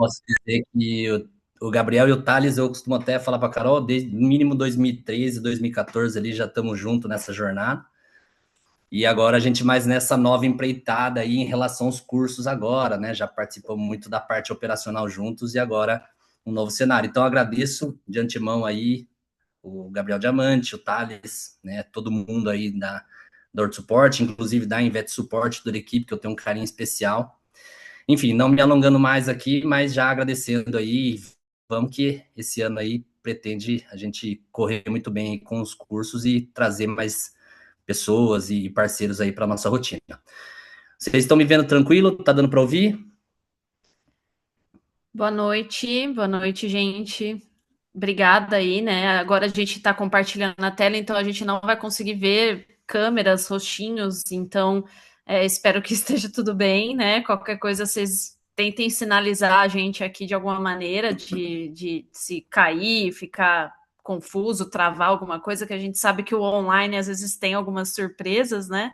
posso dizer que o Gabriel e o Thales, eu costumo até falar para a Carol, desde mínimo 2013, 2014 ali já estamos juntos nessa jornada. E agora a gente mais nessa nova empreitada aí em relação aos cursos agora, né? Já participamos muito da parte operacional juntos e agora um novo cenário. Então agradeço de antemão aí o Gabriel Diamante, o Thales, né? Todo mundo aí da Horto Suporte, inclusive da Invet Suporte, toda a equipe, que eu tenho um carinho especial. Enfim, não me alongando mais aqui, mas já agradecendo aí, vamos que esse ano aí pretende a gente correr muito bem com os cursos e trazer mais pessoas e parceiros aí para nossa rotina. Vocês estão me vendo tranquilo? Tá dando para ouvir? Boa noite, gente. Obrigada aí, né? Agora a gente está compartilhando a tela, então a gente não vai conseguir ver câmeras, rostinhos, então espero que esteja tudo bem, né? Qualquer coisa vocês tentem sinalizar a gente aqui de alguma maneira, de se cair, ficar confuso, travar alguma coisa, que a gente sabe que o online às vezes tem algumas surpresas, né?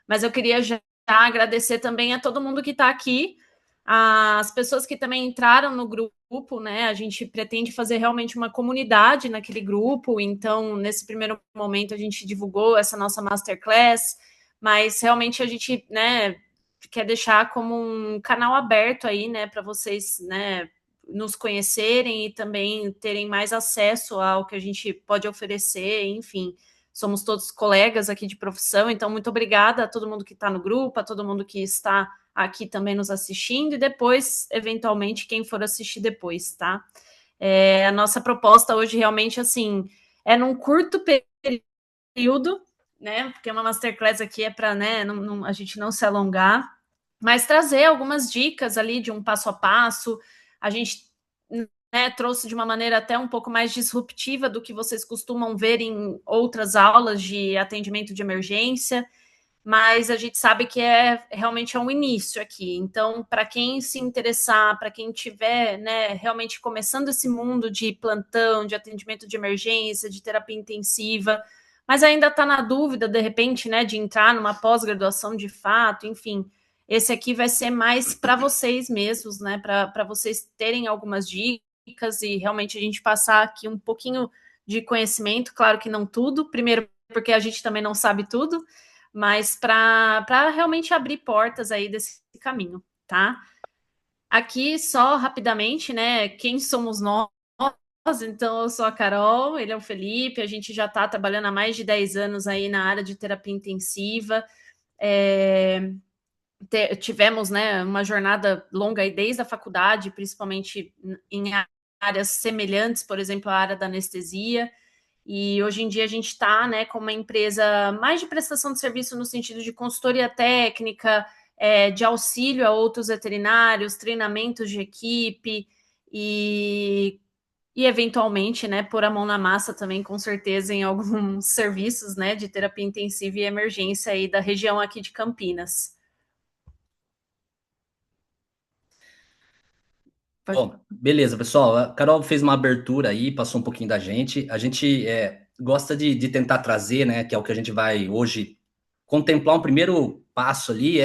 Mas eu queria já agradecer também a todo mundo que está aqui, as pessoas que também entraram no grupo, né? A gente pretende fazer realmente uma comunidade naquele grupo, então, nesse primeiro momento, a gente divulgou essa nossa masterclass, mas realmente a gente, né, quer deixar como um canal aberto aí, né, para vocês, né, nos conhecerem e também terem mais acesso ao que a gente pode oferecer, enfim. Somos todos colegas aqui de profissão, então muito obrigada a todo mundo que está no grupo, a todo mundo que está aqui também nos assistindo e depois, eventualmente, quem for assistir depois, tá? A nossa proposta hoje realmente, assim, é num curto período, né? Porque uma masterclass aqui é para, né, a gente não se alongar, mas trazer algumas dicas ali de um passo a passo. A gente, né, trouxe de uma maneira até um pouco mais disruptiva do que vocês costumam ver em outras aulas de atendimento de emergência, mas a gente sabe que realmente é um início aqui. Então, para quem se interessar, para quem tiver, né, realmente começando esse mundo de plantão, de atendimento de emergência, de terapia intensiva, mas ainda está na dúvida, de repente, né, de entrar numa pós-graduação de fato, enfim, esse aqui vai ser mais para vocês mesmos, né, para vocês terem algumas dicas e realmente a gente passar aqui um pouquinho de conhecimento, claro que não tudo, primeiro porque a gente também não sabe tudo, mas para realmente abrir portas aí desse caminho, tá? Aqui, só rapidamente, né? Quem somos nós? Então, eu sou a Carol, ele é o Felipe, a gente já está trabalhando há mais de 10 anos aí na área de terapia intensiva. Tivemos, né, uma jornada longa aí desde a faculdade, principalmente em áreas semelhantes, por exemplo, a área da anestesia. E hoje em dia a gente está, né, com uma empresa mais de prestação de serviço no sentido de consultoria técnica, de auxílio a outros veterinários, treinamentos de equipe e eventualmente, né, pôr a mão na massa também, com certeza, em alguns serviços, né, de terapia intensiva e emergência aí da região aqui de Campinas. Pode Bom, beleza, pessoal. A Carol fez uma abertura aí, passou um pouquinho da gente. A gente gosta de tentar trazer, né, que é o que a gente vai hoje contemplar um primeiro passo ali,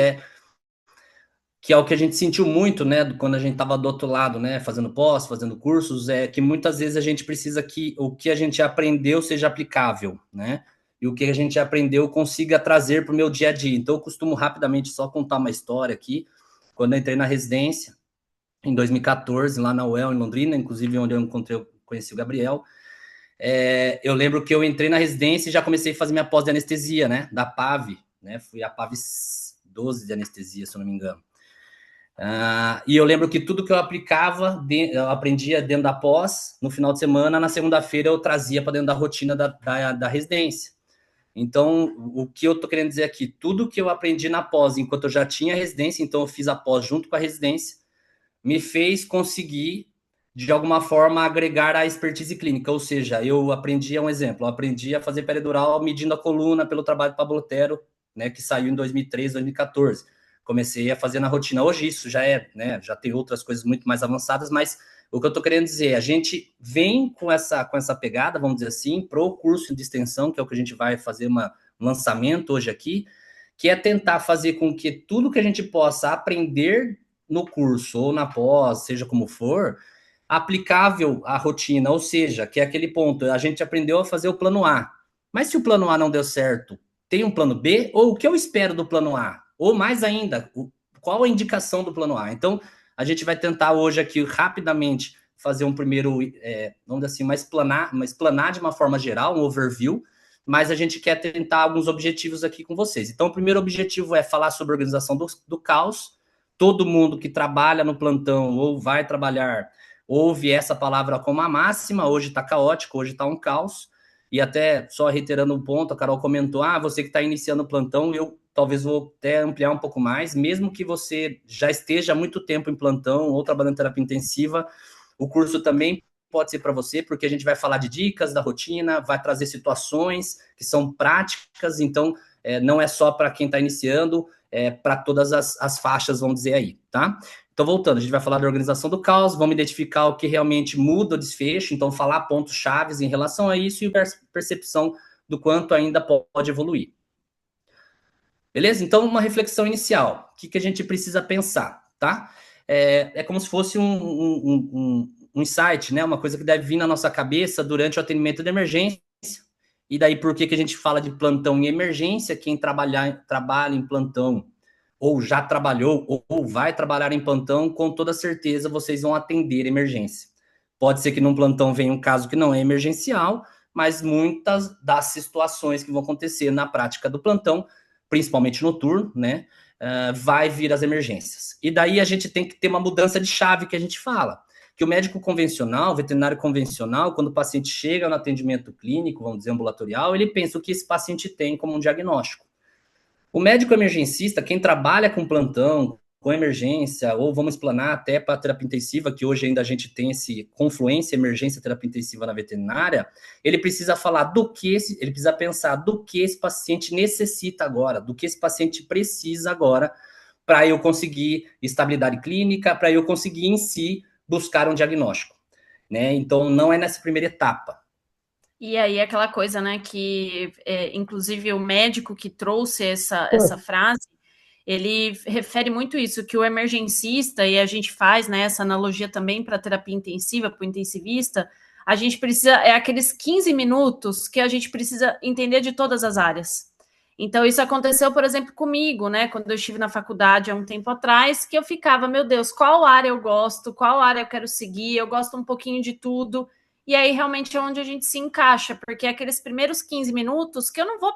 que é o que a gente sentiu muito, né, quando a gente estava do outro lado, né, fazendo pós, fazendo cursos, é que muitas vezes a gente precisa que o que a gente aprendeu seja aplicável, né, e o que a gente aprendeu consiga trazer para o meu dia a dia. Então, eu costumo rapidamente só contar uma história aqui. Quando eu entrei na residência, em 2014, lá na UEL, em Londrina, inclusive onde conheci o Gabriel, eu lembro que eu entrei na residência e já comecei a fazer minha pós de anestesia, né, da PAV, né, fui a PAV 12 de anestesia, se eu não me engano. E eu lembro que tudo que eu aplicava, eu aprendia dentro da pós, no final de semana, na segunda-feira eu trazia para dentro da rotina da residência. Então, o que eu estou querendo dizer aqui, tudo que eu aprendi na pós, enquanto eu já tinha residência, então eu fiz a pós junto com a residência, me fez conseguir, de alguma forma, agregar a expertise clínica. Ou seja, eu aprendi, um exemplo, eu aprendi a fazer peridural medindo a coluna pelo trabalho de Pablo Otero, né, que saiu em 2013, 2014. Comecei a fazer na rotina. Hoje isso já né, já tem outras coisas muito mais avançadas, mas o que eu estou querendo dizer, a gente vem com essa pegada, vamos dizer assim, para o curso de extensão, que é o que a gente vai fazer um lançamento hoje aqui, que é tentar fazer com que tudo que a gente possa aprender no curso ou na pós, seja como for, aplicável à rotina, ou seja, que é aquele ponto, a gente aprendeu a fazer o plano A. Mas se o plano A não deu certo, tem um plano B? Ou o que eu espero do plano A? Ou mais ainda, qual a indicação do plano A? Então, a gente vai tentar hoje aqui rapidamente fazer um primeiro, vamos dizer assim, explanar de uma forma geral, um overview, mas a gente quer tentar alguns objetivos aqui com vocês. Então, o primeiro objetivo é falar sobre a organização do caos. Todo mundo que trabalha no plantão ou vai trabalhar ouve essa palavra como a máxima. Hoje está caótico, hoje está um caos. E até, só reiterando um ponto, a Carol comentou, você que está iniciando o plantão, eu talvez vou até ampliar um pouco mais, mesmo que você já esteja há muito tempo em plantão ou trabalhando em terapia intensiva, o curso também pode ser para você, porque a gente vai falar de dicas da rotina, vai trazer situações que são práticas, então não é só para quem está iniciando, é para todas as faixas, vamos dizer aí, tá? Então, voltando, a gente vai falar da organização do caos, vamos identificar o que realmente muda o desfecho, então falar pontos chaves em relação a isso e percepção do quanto ainda pode evoluir. Beleza? Então, uma reflexão inicial. O que a gente precisa pensar, tá? É como se fosse um insight, né? Uma coisa que deve vir na nossa cabeça durante o atendimento de emergência. E daí, por que a gente fala de plantão em emergência? Quem trabalha em plantão ou já trabalhou ou vai trabalhar em plantão, com toda certeza vocês vão atender emergência. Pode ser que num plantão venha um caso que não é emergencial, mas muitas das situações que vão acontecer na prática do plantão, principalmente noturno, né, vai vir as emergências. E daí a gente tem que ter uma mudança de chave que a gente fala, que o médico convencional, o veterinário convencional, quando o paciente chega no atendimento clínico, vamos dizer ambulatorial, ele pensa o que esse paciente tem como um diagnóstico. O médico emergencista, quem trabalha com plantão, com emergência, ou vamos explanar até para a terapia intensiva, que hoje ainda a gente tem esse confluência emergência terapia intensiva na veterinária, ele precisa falar ele precisa pensar do que esse paciente necessita agora, do que esse paciente precisa agora, para eu conseguir estabilidade clínica, para eu conseguir em si buscar um diagnóstico, né? Então não é nessa primeira etapa. E aí aquela coisa, né, que inclusive o médico que trouxe essa frase, ele refere muito isso, que o emergencista, e a gente faz, né, essa analogia também para terapia intensiva, para o intensivista, a gente precisa, aqueles 15 minutos que a gente precisa entender de todas as áreas. Então, isso aconteceu, por exemplo, comigo, né, quando eu estive na faculdade há um tempo atrás, que eu ficava, meu Deus, qual área eu gosto, qual área eu quero seguir, eu gosto um pouquinho de tudo, e aí realmente é onde a gente se encaixa, porque é aqueles primeiros 15 minutos que eu não vou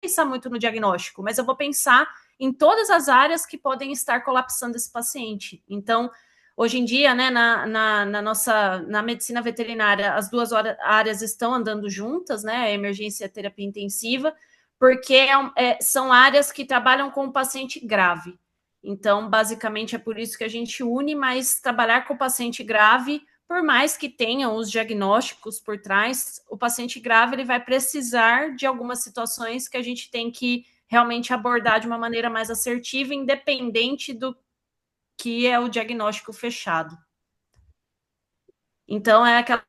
pensar muito no diagnóstico, mas eu vou pensar em todas as áreas que podem estar colapsando esse paciente. Então, hoje em dia, né, na medicina veterinária, as duas áreas estão andando juntas, né, a emergência e a terapia intensiva, porque são áreas que trabalham com o paciente grave. Então, basicamente, é por isso que a gente une, mas trabalhar com o paciente grave, por mais que tenham os diagnósticos por trás, o paciente grave ele vai precisar de algumas situações que a gente tem que realmente abordar de uma maneira mais assertiva, independente do que é o diagnóstico fechado. Então, é aquela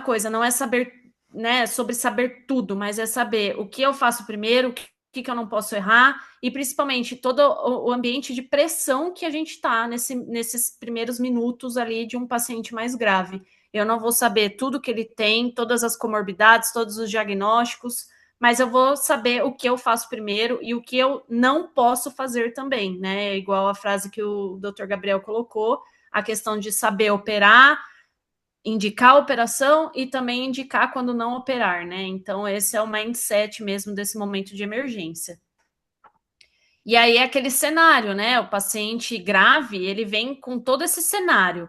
coisa, não é saber, né, sobre saber tudo, mas é saber o que eu faço primeiro, o que eu não posso errar, e principalmente todo o ambiente de pressão que a gente está nesses primeiros minutos ali de um paciente mais grave. Eu não vou saber tudo que ele tem, todas as comorbidades, todos os diagnósticos, mas eu vou saber o que eu faço primeiro e o que eu não posso fazer também, né? Igual a frase que o Dr. Gabriel colocou, a questão de saber operar, indicar a operação e também indicar quando não operar, né? Então, esse é o mindset mesmo desse momento de emergência. E aí é aquele cenário, né? O paciente grave, ele vem com todo esse cenário.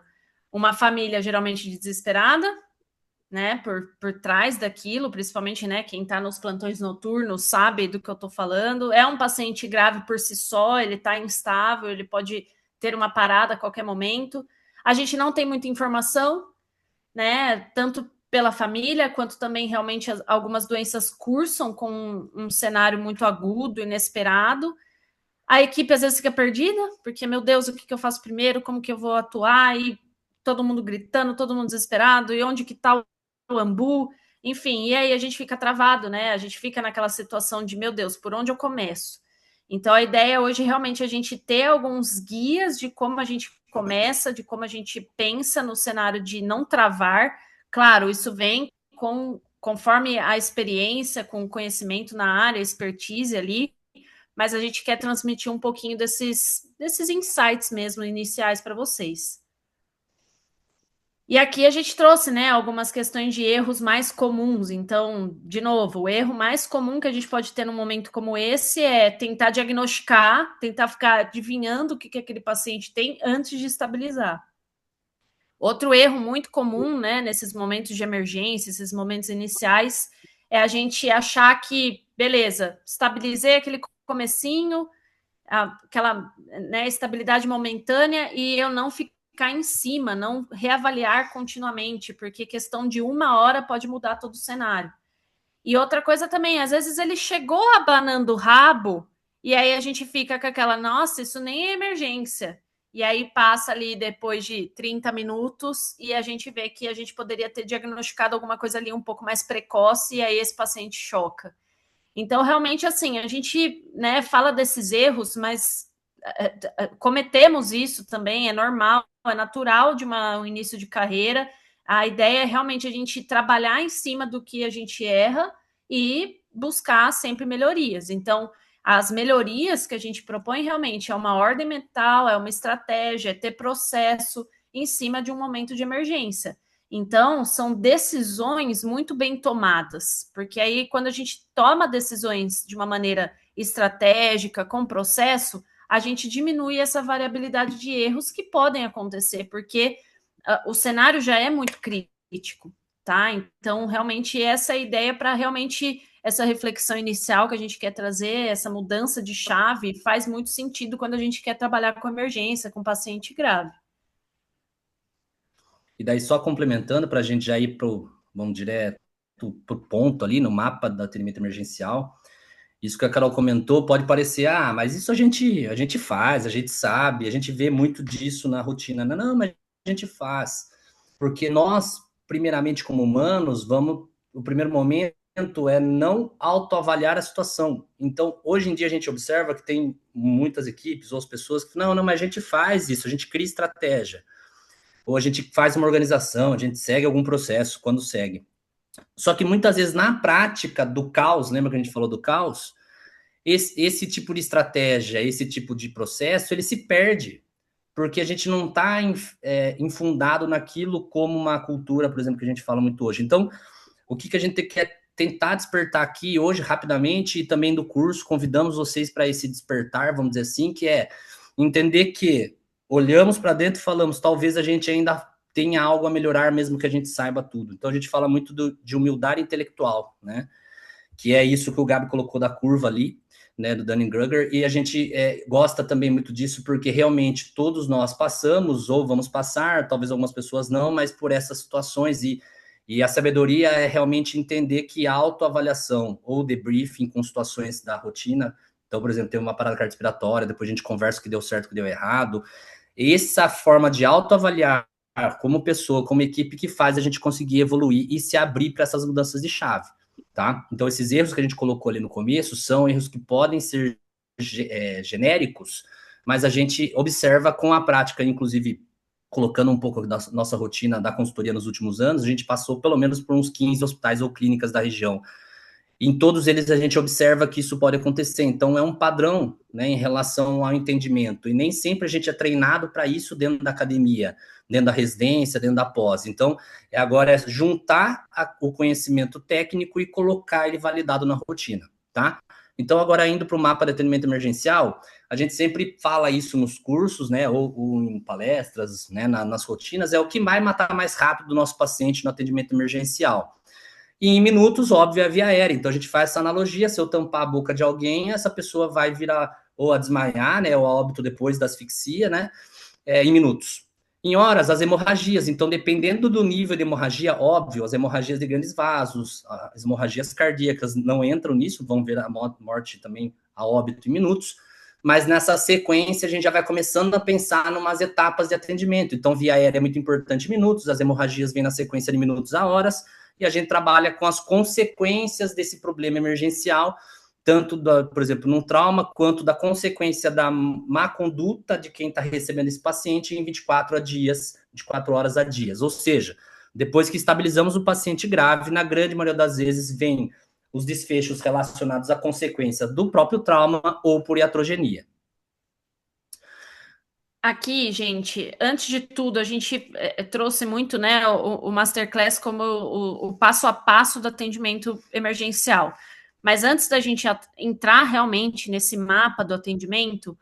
Uma família geralmente desesperada, né? Por trás daquilo, principalmente, né? Quem está nos plantões noturnos sabe do que eu estou falando. É um paciente grave por si só, ele está instável, ele pode ter uma parada a qualquer momento. A gente não tem muita informação, né? Tanto pela família, quanto também realmente algumas doenças cursam com um cenário muito agudo, inesperado. A equipe às vezes fica perdida, porque, meu Deus, o que eu faço primeiro? Como que eu vou atuar? E todo mundo gritando, todo mundo desesperado, e onde que tá o ambu? Enfim, e aí a gente fica travado, né? A gente fica naquela situação de, meu Deus, por onde eu começo? Então, a ideia hoje realmente é a gente ter alguns guias de como a gente começa, de como a gente pensa no cenário de não travar. Claro, isso vem conforme a experiência, com o conhecimento na área, expertise ali, mas a gente quer transmitir um pouquinho desses insights mesmo iniciais para vocês. E aqui a gente trouxe, né, algumas questões de erros mais comuns. Então, de novo, o erro mais comum que a gente pode ter num momento como esse é tentar diagnosticar, tentar ficar adivinhando o que aquele paciente tem antes de estabilizar. Outro erro muito comum, né, nesses momentos de emergência, esses momentos iniciais, é a gente achar que, beleza, estabilizei aquele comecinho, aquela, né, estabilidade momentânea e eu não ficar em cima, não reavaliar continuamente, porque questão de 1 hora pode mudar todo o cenário. E outra coisa também, às vezes ele chegou abanando o rabo e aí a gente fica com aquela, nossa, isso nem é emergência. E aí passa ali depois de 30 minutos e a gente vê que a gente poderia ter diagnosticado alguma coisa ali um pouco mais precoce e aí esse paciente choca. Então, realmente, assim, a gente, né, fala desses erros, mas cometemos isso também, é normal, é natural de um início de carreira. A ideia é realmente a gente trabalhar em cima do que a gente erra e buscar sempre melhorias. Então, as melhorias que a gente propõe realmente é uma ordem mental, é uma estratégia, é ter processo em cima de um momento de emergência. Então, são decisões muito bem tomadas, porque aí, quando a gente toma decisões de uma maneira estratégica, com processo, a gente diminui essa variabilidade de erros que podem acontecer, porque o cenário já é muito crítico, tá? Então, realmente, essa é a ideia para realmente essa reflexão inicial que a gente quer trazer, essa mudança de chave, faz muito sentido quando a gente quer trabalhar com emergência, com paciente grave. E daí, só complementando, para a gente já ir vamos direto para o ponto ali no mapa do atendimento emergencial, isso que a Carol comentou pode parecer, mas isso a gente faz, a gente sabe, a gente vê muito disso na rotina. Não, não, mas a gente faz. Porque nós, primeiramente como humanos, o primeiro momento é não autoavaliar a situação. Então, hoje em dia a gente observa que tem muitas equipes ou as pessoas que, não, mas a gente faz isso, a gente cria estratégia. Ou a gente faz uma organização, a gente segue algum processo quando segue. Só que muitas vezes na prática do caos, lembra que a gente falou do caos? Esse tipo de estratégia, esse tipo de processo, ele se perde, porque a gente não está infundado naquilo como uma cultura, por exemplo, que a gente fala muito hoje. Então, o que a gente quer tentar despertar aqui hoje, rapidamente, e também do curso, convidamos vocês para esse despertar, vamos dizer assim, que é entender que olhamos para dentro e falamos, talvez a gente ainda tenha algo a melhorar, mesmo que a gente saiba tudo. Então, a gente fala muito de humildade intelectual, né? Que é isso que o Gabi colocou da curva ali, né, do Dunning-Kruger, e a gente gosta também muito disso porque realmente todos nós passamos ou vamos passar, talvez algumas pessoas não, mas por essas situações e a sabedoria é realmente entender que a autoavaliação ou debriefing com situações da rotina, então, por exemplo, tem uma parada cardiorrespiratória, depois a gente conversa o que deu certo, o que deu errado, essa forma de autoavaliar como pessoa, como equipe, que faz a gente conseguir evoluir e se abrir para essas mudanças de chave. Tá? Então, esses erros que a gente colocou ali no começo são erros que podem ser genéricos, mas a gente observa com a prática, inclusive colocando um pouco da nossa rotina da consultoria nos últimos anos, a gente passou pelo menos por uns 15 hospitais ou clínicas da região. Em todos eles a gente observa que isso pode acontecer. Então, é um padrão, né, em relação ao entendimento. E nem sempre a gente é treinado para isso dentro da academia, dentro da residência, dentro da pós. Então, agora é juntar o conhecimento técnico e colocar ele validado na rotina, tá? Então, agora indo para o mapa de atendimento emergencial, a gente sempre fala isso nos cursos, né, ou em palestras, né, nas rotinas, é o que vai matar mais rápido o nosso paciente no atendimento emergencial. E em minutos, óbvio, é a via aérea. Então a gente faz essa analogia: se eu tampar a boca de alguém, essa pessoa vai virar ou a desmaiar, né, ou a óbito depois da asfixia, né, em minutos. Em horas, as hemorragias. Então, dependendo do nível de hemorragia, óbvio, as hemorragias de grandes vasos, as hemorragias cardíacas não entram nisso, vão ver a morte também a óbito em minutos. Mas nessa sequência, a gente já vai começando a pensar em umas etapas de atendimento. Então, via aérea é muito importante em minutos, as hemorragias vêm na sequência de minutos a horas, e a gente trabalha com as consequências desse problema emergencial, tanto, por exemplo, num trauma, quanto da consequência da má conduta de quem está recebendo esse paciente em 24 dias, 24 horas a dias. Ou seja, depois que estabilizamos o paciente grave, na grande maioria das vezes vem os desfechos relacionados à consequência do próprio trauma ou por iatrogenia. Aqui, gente, antes de tudo, a gente trouxe muito, né, o Masterclass como o passo a passo do atendimento emergencial. Mas antes da gente entrar realmente nesse mapa do atendimento,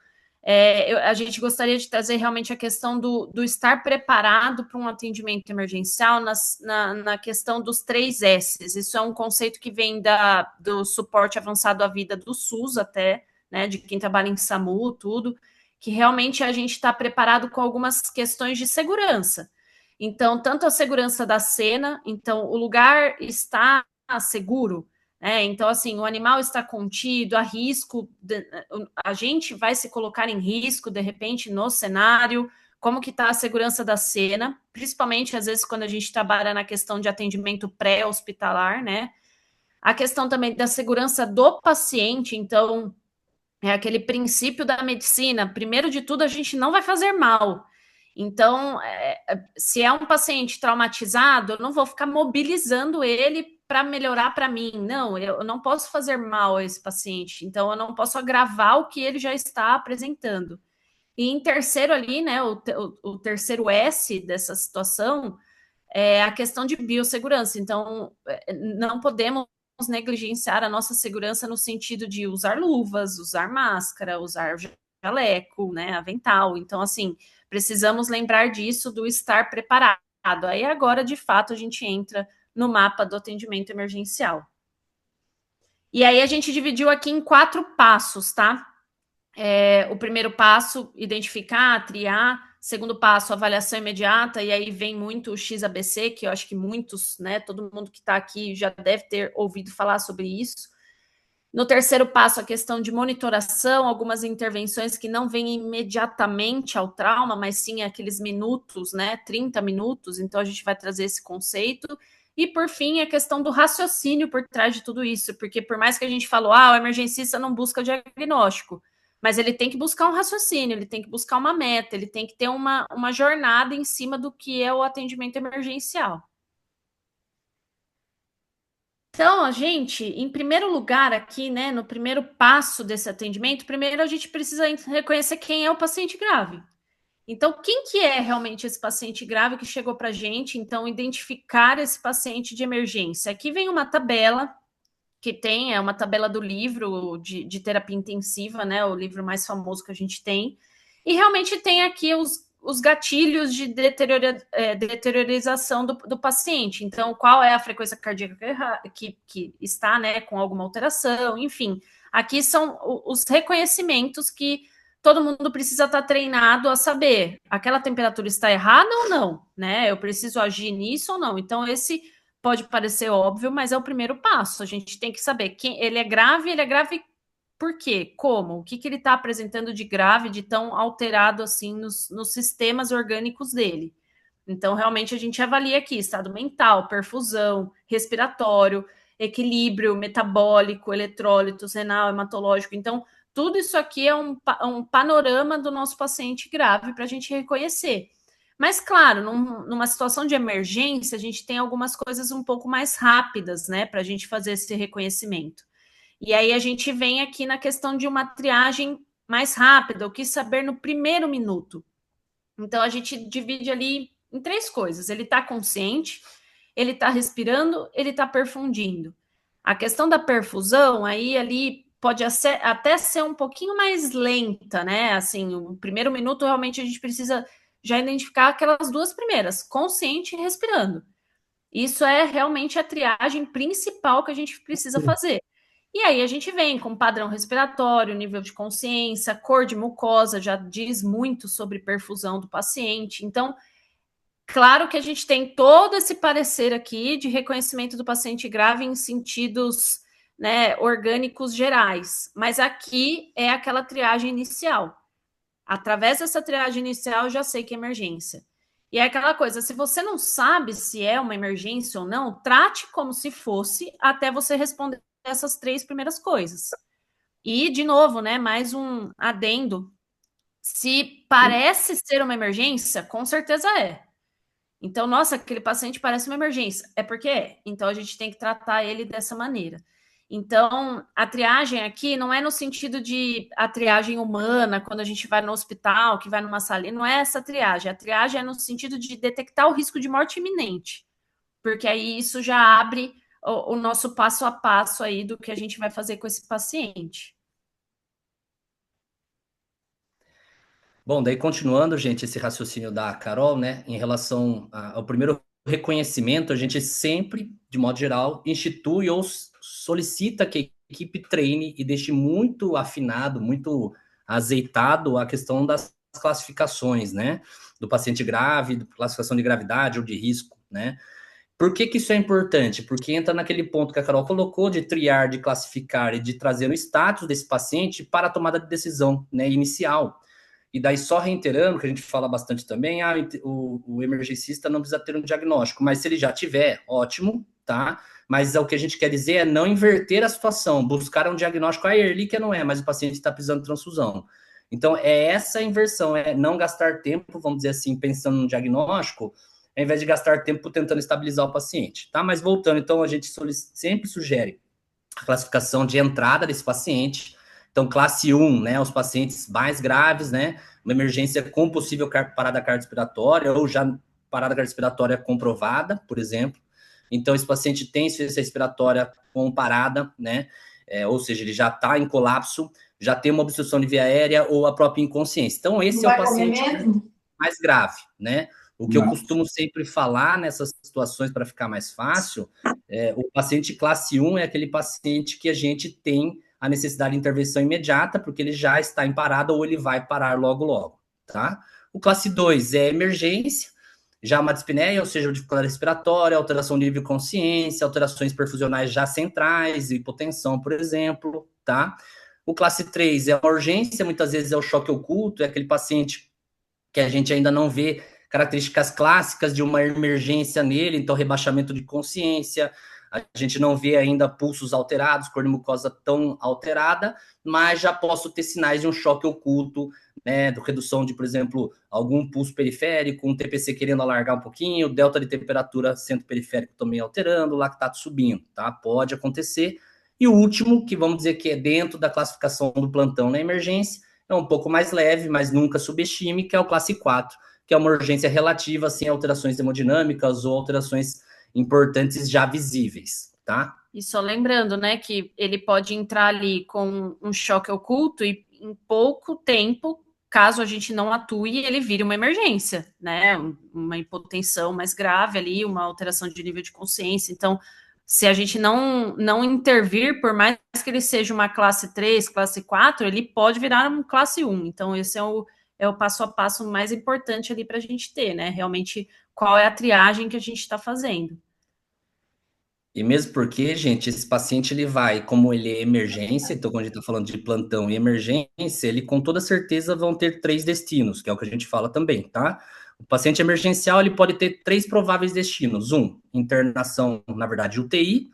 a gente gostaria de trazer realmente a questão do estar preparado para um atendimento emergencial na questão dos 3 S's. Isso é um conceito que vem do suporte avançado à vida do SUS até, né, de quem trabalha em SAMU, tudo, que realmente a gente está preparado com algumas questões de segurança. Então, tanto a segurança da cena, então o lugar está seguro, né? Então, assim, o animal está contido, há risco, a gente vai se colocar em risco, de repente, no cenário, como que está a segurança da cena, principalmente, às vezes, quando a gente trabalha na questão de atendimento pré-hospitalar, né? A questão também da segurança do paciente, então, é aquele princípio da medicina. Primeiro de tudo, a gente não vai fazer mal. Então, se é um paciente traumatizado, eu não vou ficar mobilizando ele para melhorar para mim. Não, eu não posso fazer mal a esse paciente. Então, eu não posso agravar o que ele já está apresentando. E em terceiro ali, né, o terceiro S dessa situação é a questão de biossegurança. Então, não podemos negligenciar a nossa segurança no sentido de usar luvas, usar máscara, usar jaleco, né, avental. Então, assim, precisamos lembrar disso, do estar preparado. Aí agora, de fato, a gente entra no mapa do atendimento emergencial. E aí a gente dividiu aqui em 4 passos, tá? O primeiro passo, identificar, triar. Segundo passo, avaliação imediata, e aí vem muito o XABC, que eu acho que muitos, né, todo mundo que está aqui já deve ter ouvido falar sobre isso. No terceiro passo, a questão de monitoração, algumas intervenções que não vêm imediatamente ao trauma, mas sim aqueles minutos, né, 30 minutos, então a gente vai trazer esse conceito. E, por fim, a questão do raciocínio por trás de tudo isso, porque por mais que a gente falou, o emergencista não busca diagnóstico, mas ele tem que buscar um raciocínio, ele tem que buscar uma meta, ele tem que ter uma jornada em cima do que é o atendimento emergencial. Então, a gente, em primeiro lugar aqui, né, no primeiro passo desse atendimento, primeiro a gente precisa reconhecer quem é o paciente grave. Então, quem que é realmente esse paciente grave que chegou para a gente? Então, identificar esse paciente de emergência. Aqui vem uma tabela que tem, é uma tabela do livro de terapia intensiva, né? O livro mais famoso que a gente tem. E realmente tem aqui os gatilhos de deteriorização do paciente. Então, qual é a frequência cardíaca que está, né, com alguma alteração, enfim. Aqui são os reconhecimentos que todo mundo precisa estar treinado a saber. Aquela temperatura está errada ou não, né? Eu preciso agir nisso ou não. Então, esse pode parecer óbvio, mas é o primeiro passo. A gente tem que saber quem ele é grave por quê? Como? O que ele está apresentando de grave, de tão alterado assim nos sistemas orgânicos dele. Então, realmente, a gente avalia aqui estado mental, perfusão, respiratório, equilíbrio metabólico, eletrólitos, renal, hematológico. Então, tudo isso aqui é um panorama do nosso paciente grave para a gente reconhecer. Mas, claro, numa situação de emergência, a gente tem algumas coisas um pouco mais rápidas, né, para a gente fazer esse reconhecimento. E aí a gente vem aqui na questão de uma triagem mais rápida, o que saber no primeiro minuto. Então, a gente divide ali em 3 coisas. Ele está consciente, ele está respirando, ele está perfundindo. A questão da perfusão, aí ali pode até ser um pouquinho mais lenta, né? Assim, o primeiro minuto realmente a gente precisa já identificar aquelas 2 primeiras, consciente e respirando. Isso é realmente a triagem principal que a gente precisa fazer. E aí a gente vem com padrão respiratório, nível de consciência, cor de mucosa, já diz muito sobre perfusão do paciente. Então, claro que a gente tem todo esse parecer aqui de reconhecimento do paciente grave em sentidos, né, orgânicos gerais, mas aqui é aquela triagem inicial. Através dessa triagem inicial, eu já sei que é emergência. E é aquela coisa, se você não sabe se é uma emergência ou não, trate como se fosse até você responder essas 3 primeiras coisas. E, de novo, né, mais um adendo. Se parece ser uma emergência, com certeza é. Então, nossa, aquele paciente parece uma emergência. É porque é. Então, a gente tem que tratar ele dessa maneira. Então, a triagem aqui não é no sentido de a triagem humana, quando a gente vai no hospital, que vai numa sala, não é essa triagem. A triagem é no sentido de detectar o risco de morte iminente, porque aí isso já abre o nosso passo a passo aí do que a gente vai fazer com esse paciente. Bom, daí continuando, gente, esse raciocínio da Carol, né, em relação ao primeiro reconhecimento, a gente sempre, de modo geral, institui ou solicita que a equipe treine e deixe muito afinado, muito azeitado a questão das classificações, né, do paciente grave, da classificação de gravidade ou de risco, né. Por que que isso é importante? Porque entra naquele ponto que a Carol colocou de triar, de classificar e de trazer o status desse paciente para a tomada de decisão, né, inicial. E daí, só reiterando, que a gente fala bastante também, o emergencista não precisa ter um diagnóstico, mas se ele já tiver, ótimo, tá? Mas o que a gente quer dizer é não inverter a situação, buscar um diagnóstico, a erlíquia não é, mas o paciente está precisando de transfusão. Então, é essa inversão, é não gastar tempo, vamos dizer assim, pensando no diagnóstico, ao invés de gastar tempo tentando estabilizar o paciente, tá? Mas voltando, então, a gente sempre sugere a classificação de entrada desse paciente. Então, classe 1, né, os pacientes mais graves, né, uma emergência com possível parada cardiorrespiratória ou já parada cardiorrespiratória comprovada, por exemplo. Então, esse paciente tem insuficiência respiratória com parada, né, ou seja, ele já está em colapso, já tem uma obstrução de via aérea ou a própria inconsciência. Então, Não esse é o vai comer paciente mesmo? mais grave, né? O que eu Não. costumo sempre falar nessas situações para ficar mais fácil, o paciente classe 1 é aquele paciente que a gente tem a necessidade de intervenção imediata, porque ele já está em parada ou ele vai parar logo logo, tá? O classe 2 é emergência, já uma dispneia, ou seja, dificuldade respiratória, alteração de nível de consciência, alterações perfusionais já centrais, hipotensão, por exemplo, tá? O classe 3 é uma urgência, muitas vezes é o choque oculto, é aquele paciente que a gente ainda não vê características clássicas de uma emergência nele, então rebaixamento de consciência, a gente não vê ainda pulsos alterados, cor de mucosa tão alterada, mas já posso ter sinais de um choque oculto, né, de redução de, por exemplo, algum pulso periférico, um TPC querendo alargar um pouquinho, delta de temperatura centro periférico também alterando, lactato subindo, tá? Pode acontecer. E o último, que vamos dizer que é dentro da classificação do plantão na emergência, é um pouco mais leve, mas nunca subestime, que é o classe 4, que é uma urgência relativa sem alterações hemodinâmicas ou alterações importantes já visíveis, tá? E só lembrando, né, que ele pode entrar ali com um choque oculto e em pouco tempo, caso a gente não atue, ele vire uma emergência, né? Uma hipotensão mais grave ali, uma alteração de nível de consciência. Então, se a gente não intervir, por mais que ele seja uma classe 3, classe 4, ele pode virar uma classe 1. Então, esse é o passo a passo mais importante ali para a gente ter, né? Realmente, qual é a triagem que a gente está fazendo. E mesmo porque, gente, esse paciente ele vai, como ele é emergência, então quando a gente está falando de plantão e emergência, ele com toda certeza vão ter três destinos, que é o que a gente fala também, tá? O paciente emergencial ele pode ter três prováveis destinos: um, internação, na verdade, UTI,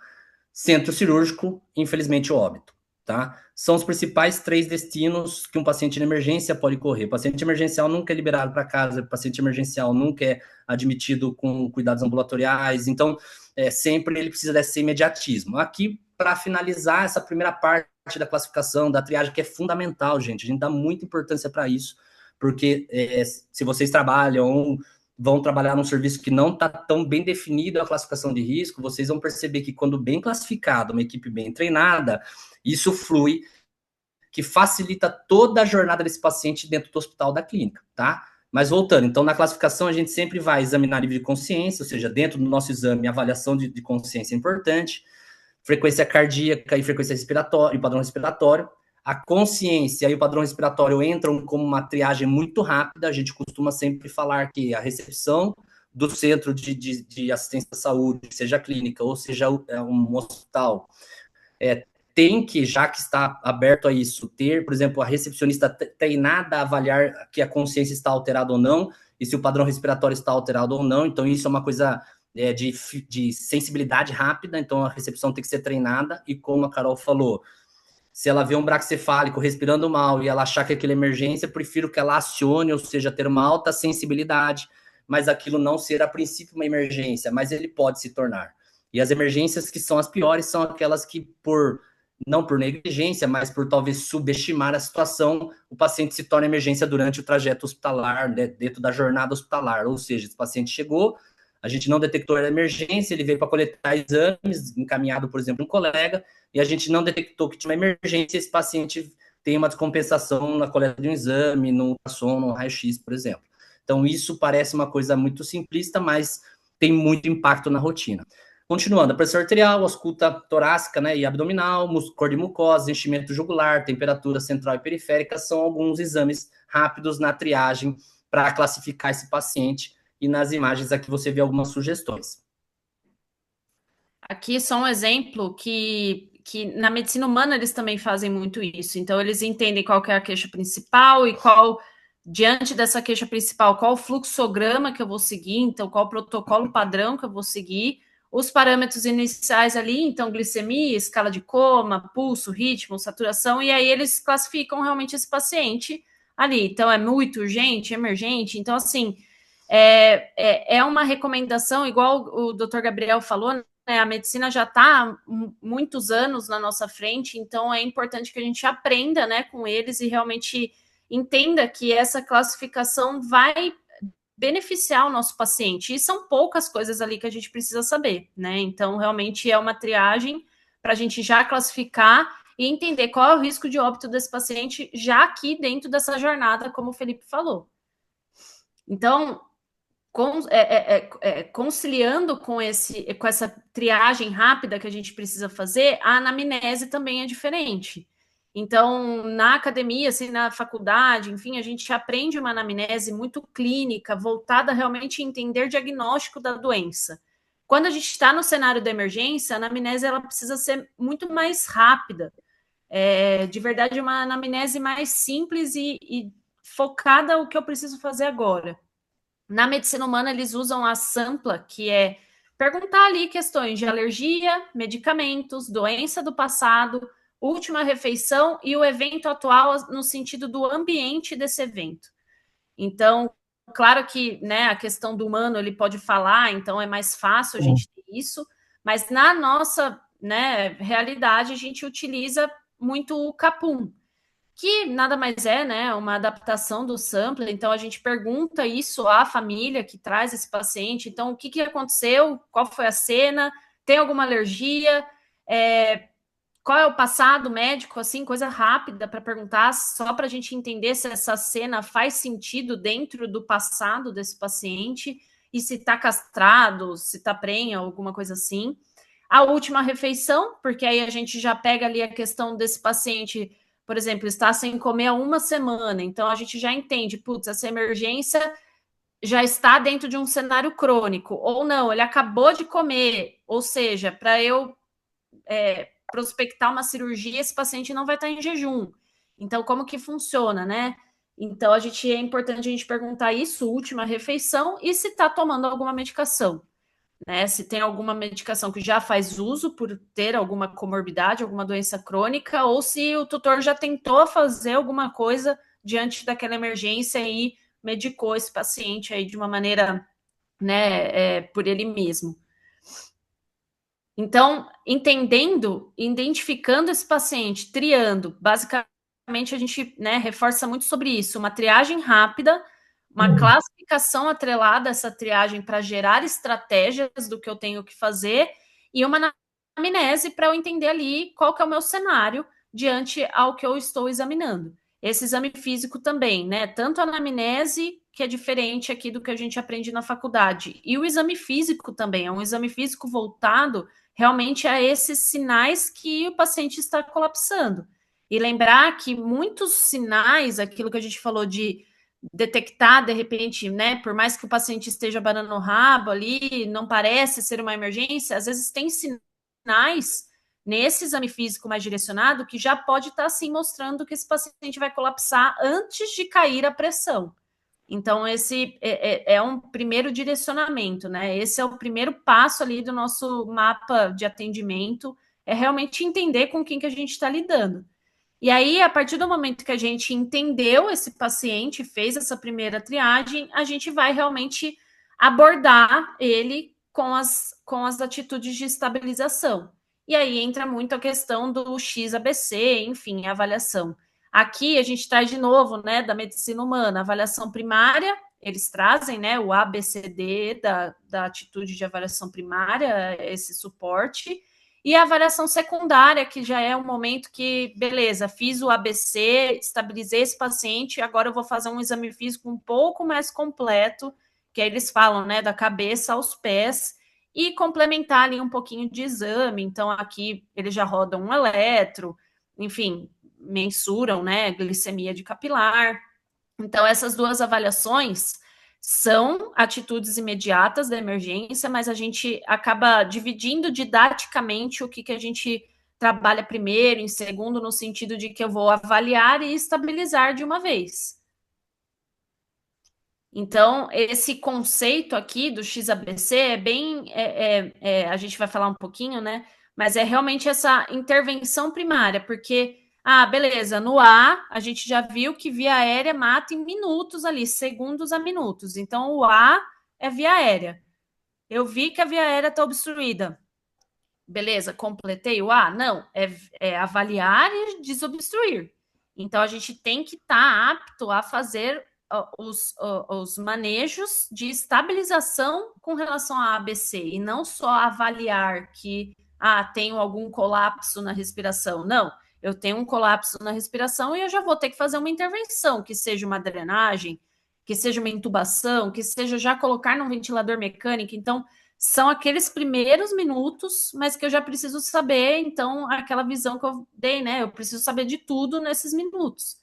centro cirúrgico, infelizmente óbito, tá? São os principais três destinos que um paciente de emergência pode correr. O paciente emergencial nunca é liberado para casa, o paciente emergencial nunca é admitido com cuidados ambulatoriais, então sempre ele precisa desse imediatismo. Aqui, para finalizar essa primeira parte da classificação, da triagem, que é fundamental, gente, a gente dá muita importância para isso, porque se vocês trabalham vão trabalhar num serviço que não está tão bem definido a classificação de risco, vocês vão perceber que quando bem classificado, uma equipe bem treinada, isso flui, que facilita toda a jornada desse paciente dentro do hospital da clínica, tá? Mas voltando, então na classificação a gente sempre vai examinar nível de consciência, ou seja, dentro do nosso exame, a avaliação de consciência é importante, frequência cardíaca e frequência respiratória, e padrão respiratório. A consciência e o padrão respiratório entram como uma triagem muito rápida. A gente costuma sempre falar que a recepção do centro de assistência à saúde, seja clínica ou seja um hospital, tem que, já que está aberto a isso, ter, por exemplo, a recepcionista treinada a avaliar que a consciência está alterada ou não, e se o padrão respiratório está alterado ou não. Então, isso é uma coisa de sensibilidade rápida, então a recepção tem que ser treinada, e como a Carol falou, Se ela vê um braquicefálico respirando mal e ela achar que aquilo é emergência, eu prefiro que ela acione, ou seja, ter uma alta sensibilidade, mas aquilo não ser a princípio uma emergência, mas ele pode se tornar. E as emergências que são as piores são aquelas que, não por negligência, mas por talvez subestimar a situação, o paciente se torna emergência durante o trajeto hospitalar, dentro da jornada hospitalar. Ou seja, esse paciente chegou, a gente não detectou a emergência, ele veio para coletar exames, encaminhado, por exemplo, um colega, e a gente não detectou que tinha uma emergência, esse paciente tem uma descompensação na coleta de um exame, no ultrassom, no raio-x, por exemplo. Então, isso parece uma coisa muito simplista, mas tem muito impacto na rotina. Continuando, a pressão arterial, ausculta torácica, né, e abdominal, cor de mucosa, enchimento jugular, temperatura central e periférica, são alguns exames rápidos na triagem para classificar esse paciente, e nas imagens aqui você vê algumas sugestões. Aqui só um exemplo que na medicina humana eles também fazem muito isso. Então, eles entendem qual que é a queixa principal e qual, diante dessa queixa principal, qual o fluxograma que eu vou seguir, então, qual o protocolo padrão que eu vou seguir, os parâmetros iniciais ali, então, glicemia, escala de coma, pulso, ritmo, saturação, e aí eles classificam realmente esse paciente ali. Então, é muito urgente, emergente. Então, assim, é uma recomendação, igual o doutor Gabriel falou, né, a medicina já está há muitos anos na nossa frente, então é importante que a gente aprenda, né, com eles e realmente entenda que essa classificação vai beneficiar o nosso paciente. E são poucas coisas ali que a gente precisa saber, né? Então, realmente é uma triagem para a gente já classificar e entender qual é o risco de óbito desse paciente já aqui dentro dessa jornada, como o Felipe falou. Então, conciliando com essa triagem rápida que a gente precisa fazer, a anamnese também é diferente. Então, na academia, assim, na faculdade, enfim, a gente aprende uma anamnese muito clínica, voltada realmente a entender o diagnóstico da doença. Quando a gente está no cenário da emergência, a anamnese ela precisa ser muito mais rápida. De verdade, uma anamnese mais simples e focada no que eu preciso fazer agora. Na medicina humana, eles usam a SAMPLA, que é perguntar ali questões de alergia, medicamentos, doença do passado, última refeição e o evento atual no sentido do ambiente desse evento. Então, claro que, né, a questão do humano ele pode falar, então é mais fácil a gente ter isso, mas na nossa, né, realidade a gente utiliza muito o CAPUM, que nada mais é, né, uma adaptação do sampler. Então a gente pergunta isso à família que traz esse paciente. Então, o que aconteceu? Qual foi a cena? Tem alguma alergia? Qual é o passado médico? Assim, coisa rápida para perguntar, só para a gente entender se essa cena faz sentido dentro do passado desse paciente e se está castrado, se está prenha, alguma coisa assim. A última refeição, porque aí a gente já pega ali a questão desse paciente, por exemplo, está sem comer há uma semana, então a gente já entende, putz, essa emergência já está dentro de um cenário crônico, ou não, ele acabou de comer, ou seja, para eu prospectar uma cirurgia, esse paciente não vai estar em jejum. Então, como que funciona, né? Então, é importante a gente perguntar isso, última refeição, e se está tomando alguma medicação. Né, se tem alguma medicação que já faz uso por ter alguma comorbidade, alguma doença crônica, ou se o tutor já tentou fazer alguma coisa diante daquela emergência e medicou esse paciente aí de uma maneira, né, por ele mesmo. Então, entendendo, identificando esse paciente, triando, basicamente a gente, né, reforça muito sobre isso, uma triagem rápida, uma classificação atrelada a essa triagem para gerar estratégias do que eu tenho que fazer e uma anamnese para eu entender ali qual que é o meu cenário diante ao que eu estou examinando. Esse exame físico também, né? Tanto a anamnese, que é diferente aqui do que a gente aprende na faculdade, e o exame físico também, é um exame físico voltado realmente a esses sinais que o paciente está colapsando. E lembrar que muitos sinais, aquilo que a gente falou de detectar de repente, né, por mais que o paciente esteja banando o rabo ali, não parece ser uma emergência, às vezes tem sinais nesse exame físico mais direcionado que já pode estar assim mostrando que esse paciente vai colapsar antes de cair a pressão. Então, esse é um primeiro direcionamento, né? Esse é o primeiro passo ali do nosso mapa de atendimento, é realmente entender com quem que a gente está lidando. E aí, a partir do momento que a gente entendeu esse paciente, fez essa primeira triagem, a gente vai realmente abordar ele com as atitudes de estabilização. E aí entra muito a questão do XABC, enfim, a avaliação. Aqui a gente traz de novo, né, da medicina humana, avaliação primária, eles trazem, né, o ABCD da atitude de avaliação primária, esse suporte, e a avaliação secundária, que já é um momento que, beleza, fiz o ABC, estabilizei esse paciente, agora eu vou fazer um exame físico um pouco mais completo, que aí eles falam, né, da cabeça aos pés, e complementar ali um pouquinho de exame. Então, aqui eles já rodam um eletro, enfim, mensuram, né, glicemia de capilar. Então, essas duas avaliações são atitudes imediatas da emergência, mas a gente acaba dividindo didaticamente o que a gente trabalha primeiro, em segundo, no sentido de que eu vou avaliar e estabilizar de uma vez. Então, esse conceito aqui do XABC é bem. A gente vai falar um pouquinho, né? Mas é realmente essa intervenção primária, porque, beleza, no A, a gente já viu que via aérea mata em minutos ali, segundos a minutos. Então, o A é via aérea. Eu vi que a via aérea está obstruída. Beleza, completei o A? Não, é avaliar e desobstruir. Então, a gente tem que estar apto a fazer os manejos de estabilização com relação à ABC, e não só avaliar que tenho algum colapso na respiração. Não, eu tenho um colapso na respiração e eu já vou ter que fazer uma intervenção, que seja uma drenagem, que seja uma intubação, que seja já colocar num ventilador mecânico. Então, são aqueles primeiros minutos, mas que eu já preciso saber, então, aquela visão que eu dei, né? Eu preciso saber de tudo nesses minutos.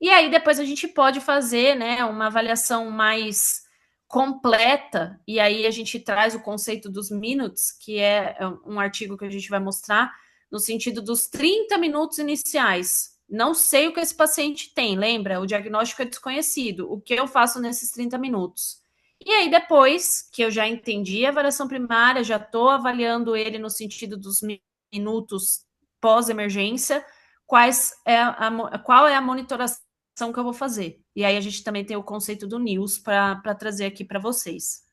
E aí depois a gente pode fazer, né, uma avaliação mais completa, e aí a gente traz o conceito dos minutes, que é um artigo que a gente vai mostrar, no sentido dos 30 minutos iniciais. Não sei o que esse paciente tem, lembra? O diagnóstico é desconhecido. O que eu faço nesses 30 minutos? E aí, depois que eu já entendi a avaliação primária, já estou avaliando ele no sentido dos minutos pós-emergência, qual é a monitoração que eu vou fazer. E aí a gente também tem o conceito do NIOS para trazer aqui para vocês.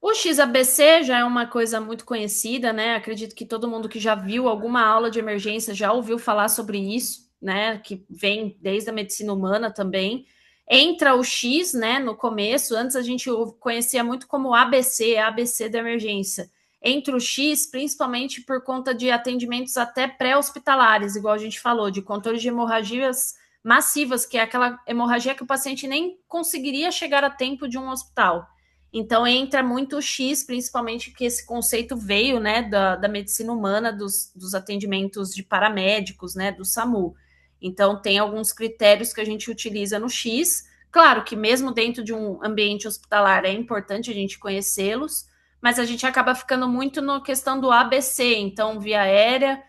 O XABC já é uma coisa muito conhecida, né? Acredito que todo mundo que já viu alguma aula de emergência já ouviu falar sobre isso, né? Que vem desde a medicina humana também. Entra o X, né? No começo, antes a gente conhecia muito como ABC, ABC da emergência. Entra o X, principalmente por conta de atendimentos até pré-hospitalares, igual a gente falou, de controle de hemorragias massivas, que é aquela hemorragia que o paciente nem conseguiria chegar a tempo de um hospital. Então entra muito o X, principalmente que esse conceito veio, né, da medicina humana, dos atendimentos de paramédicos, né, do SAMU. Então tem alguns critérios que a gente utiliza no X. Claro que mesmo dentro de um ambiente hospitalar é importante a gente conhecê-los, mas a gente acaba ficando muito na questão do ABC, então via aérea,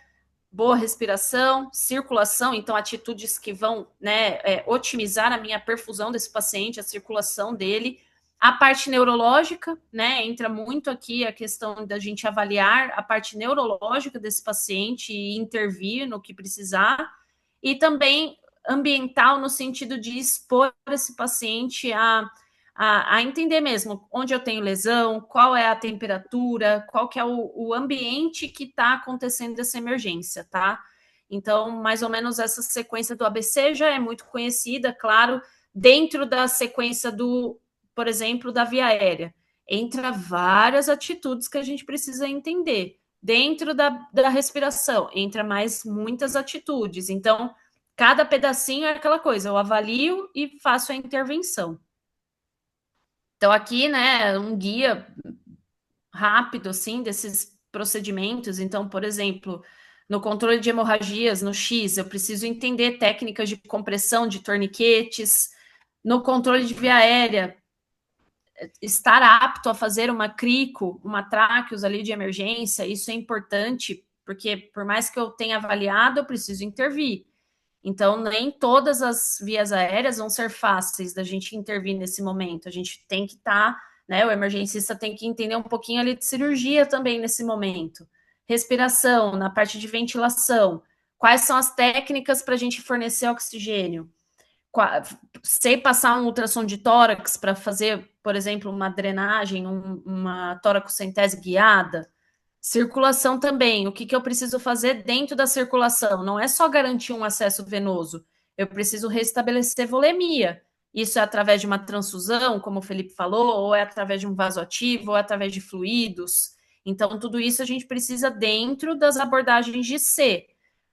boa respiração, circulação, então atitudes que vão, né, otimizar a minha perfusão desse paciente, a circulação dele. A parte neurológica, né, entra muito aqui a questão da gente avaliar a parte neurológica desse paciente e intervir no que precisar, e também ambiental no sentido de expor esse paciente a entender mesmo onde eu tenho lesão, qual é a temperatura, qual que é o ambiente que está acontecendo essa emergência, tá? Então, mais ou menos essa sequência do ABC já é muito conhecida, claro, dentro da sequência do, por exemplo, da via aérea. Entra várias atitudes que a gente precisa entender. Dentro da respiração, entra mais muitas atitudes. Então, cada pedacinho é aquela coisa, eu avalio e faço a intervenção. Então, aqui, né, um guia rápido, assim, desses procedimentos. Então, por exemplo, no controle de hemorragias, no X, eu preciso entender técnicas de compressão de torniquetes. No controle de via aérea, estar apto a fazer uma crico, uma tráqueos ali de emergência, isso é importante, porque por mais que eu tenha avaliado, eu preciso intervir. Então, nem todas as vias aéreas vão ser fáceis da gente intervir nesse momento. A gente tem que estar, né? O emergencista tem que entender um pouquinho ali de cirurgia também nesse momento. respiração, na parte de ventilação, quais são as técnicas para a gente fornecer oxigênio, sei passar um ultrassom de tórax para fazer, por exemplo, uma drenagem, uma toracocentese guiada. Circulação também, o que, que eu preciso fazer dentro da circulação? Não é só garantir um acesso venoso, eu preciso restabelecer volemia. Isso é através de uma transfusão, como o Felipe falou, ou é através de um vasoativo, ou é através de fluidos. Então, tudo isso a gente precisa dentro das abordagens de C.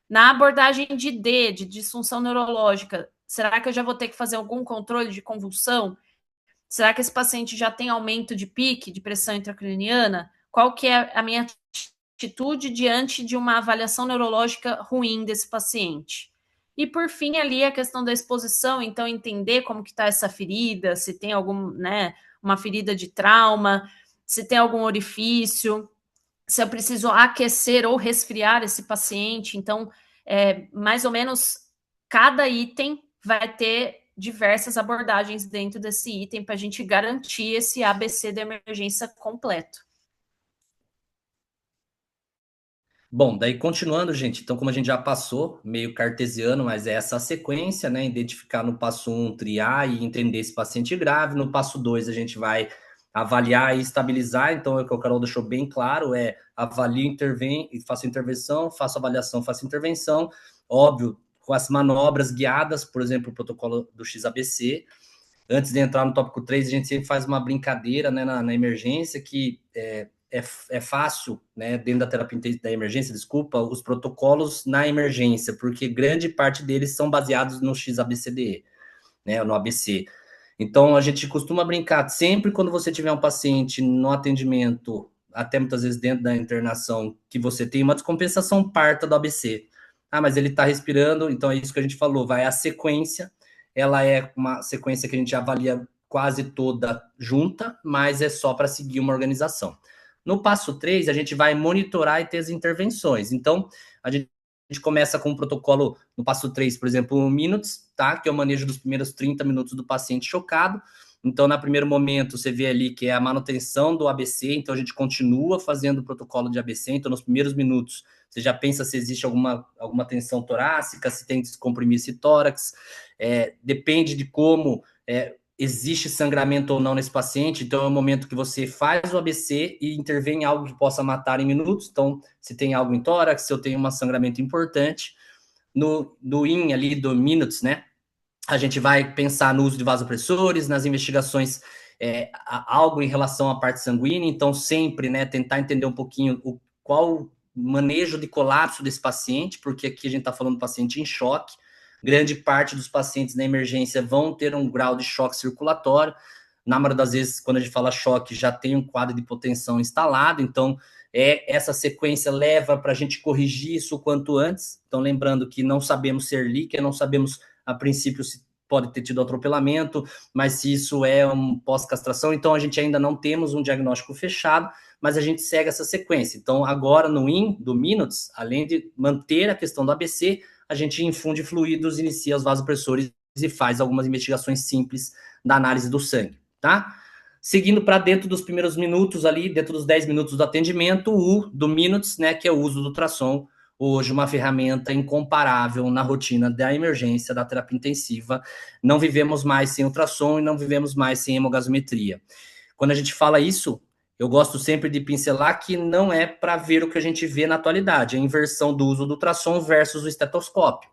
Na abordagem de D, de disfunção neurológica, será que eu já vou ter que fazer algum controle de convulsão? Será que esse paciente já tem aumento de pique, de pressão intracraniana? Qual que é a minha atitude diante de uma avaliação neurológica ruim desse paciente? E por fim, ali a questão da exposição, então entender como que está essa ferida, se tem algum, né, uma ferida de trauma, se tem algum orifício, se eu preciso aquecer ou resfriar esse paciente. Então, mais ou menos cada item vai ter diversas abordagens dentro desse item para a gente garantir esse ABC da emergência completo. Bom, daí continuando, gente, então como a gente já passou, meio cartesiano, mas é essa a sequência, né? Identificar no passo 1, triar e entender esse paciente grave. No passo 2, a gente vai avaliar e estabilizar. Então, é o que o Carol deixou bem claro, avalio, faço intervenção, faço avaliação, faço intervenção. Óbvio, com as manobras guiadas, por exemplo, o protocolo do XABC. Antes de entrar no tópico 3, a gente sempre faz uma brincadeira, né, na emergência, que é fácil, né, dentro da terapia da emergência, desculpa, os protocolos na emergência, porque grande parte deles são baseados no XABCDE, né, no ABC. Então, a gente costuma brincar, sempre quando você tiver um paciente no atendimento, até muitas vezes dentro da internação, que você tem uma descompensação, parta do ABC. Ah, mas ele está respirando, então é isso que a gente falou, vai a sequência, ela é uma sequência que a gente avalia quase toda junta, mas é só para seguir uma organização. No passo 3, a gente vai monitorar e ter as intervenções. Então, a gente começa com um protocolo no passo 3, por exemplo, minutes, tá? Que é o manejo dos primeiros 30 minutos do paciente chocado. Então, no primeiro momento, você vê ali que é a manutenção do ABC, então a gente continua fazendo o protocolo de ABC, então nos primeiros minutos você já pensa se existe alguma tensão torácica, se tem que descomprimir esse tórax, depende de como existe sangramento ou não nesse paciente, então é o momento que você faz o ABC e intervém em algo que possa matar em minutos, então se tem algo em tórax, se eu tenho um sangramento importante, no IN ali do minutes, né, a gente vai pensar no uso de vasopressores, nas investigações, algo em relação à parte sanguínea, então sempre, né, tentar entender um pouquinho qual o manejo de colapso desse paciente, porque aqui a gente está falando do paciente em choque, grande parte dos pacientes na emergência vão ter um grau de choque circulatório, na maioria das vezes, quando a gente fala choque, já tem um quadro de hipotensão instalado, então essa sequência leva para a gente corrigir isso o quanto antes, então lembrando que não sabemos ser líquido, não sabemos a princípio se pode ter tido atropelamento, mas se isso é um pós-castração, então a gente ainda não temos um diagnóstico fechado, mas a gente segue essa sequência. Então, agora no IN, do Minutes, além de manter a questão do ABC, a gente infunde fluidos, inicia os vasopressores e faz algumas investigações simples da análise do sangue, tá? Seguindo para dentro dos primeiros minutos ali, dentro dos 10 minutos do atendimento, o do Minutes, né, que é o uso do ultrassom, hoje uma ferramenta incomparável na rotina da emergência, da terapia intensiva. Não vivemos mais sem ultrassom e não vivemos mais sem hemogasometria. Quando a gente fala isso, eu gosto sempre de pincelar que não é para ver o que a gente vê na atualidade, a inversão do uso do ultrassom versus o estetoscópio.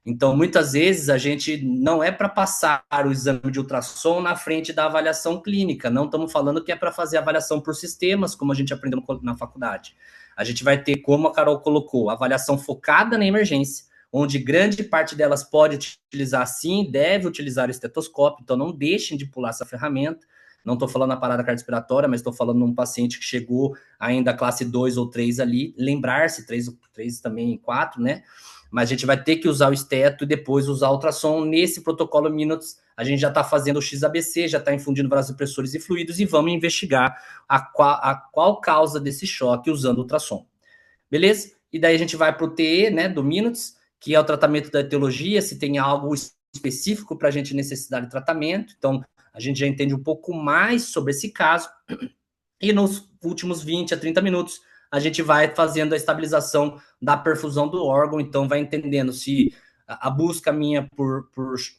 Então, muitas vezes, a gente não é para passar o exame de ultrassom na frente da avaliação clínica. Não estamos falando que é para fazer avaliação por sistemas, como a gente aprendeu na faculdade. A gente vai ter, como a Carol colocou, avaliação focada na emergência, onde grande parte delas pode utilizar sim, deve utilizar o estetoscópio, então não deixem de pular essa ferramenta. Não estou falando na parada cardiorrespiratória, mas estou falando num paciente que chegou ainda classe 2 ou 3 ali, lembrar-se, 3 também 4, né? Mas a gente vai ter que usar o esteto e depois usar o ultrassom. Nesse protocolo Minutes, a gente já está fazendo o XABC, já está infundindo vasopressores e fluidos e vamos investigar a qual causa desse choque usando o ultrassom. Beleza? E daí a gente vai para o TE, né, do Minutes, que é o tratamento da etiologia, se tem algo específico para a gente necessitar de tratamento. Então, a gente já entende um pouco mais sobre esse caso. E nos últimos 20 a 30 minutos, a gente vai fazendo a estabilização da perfusão do órgão, então vai entendendo se a busca minha por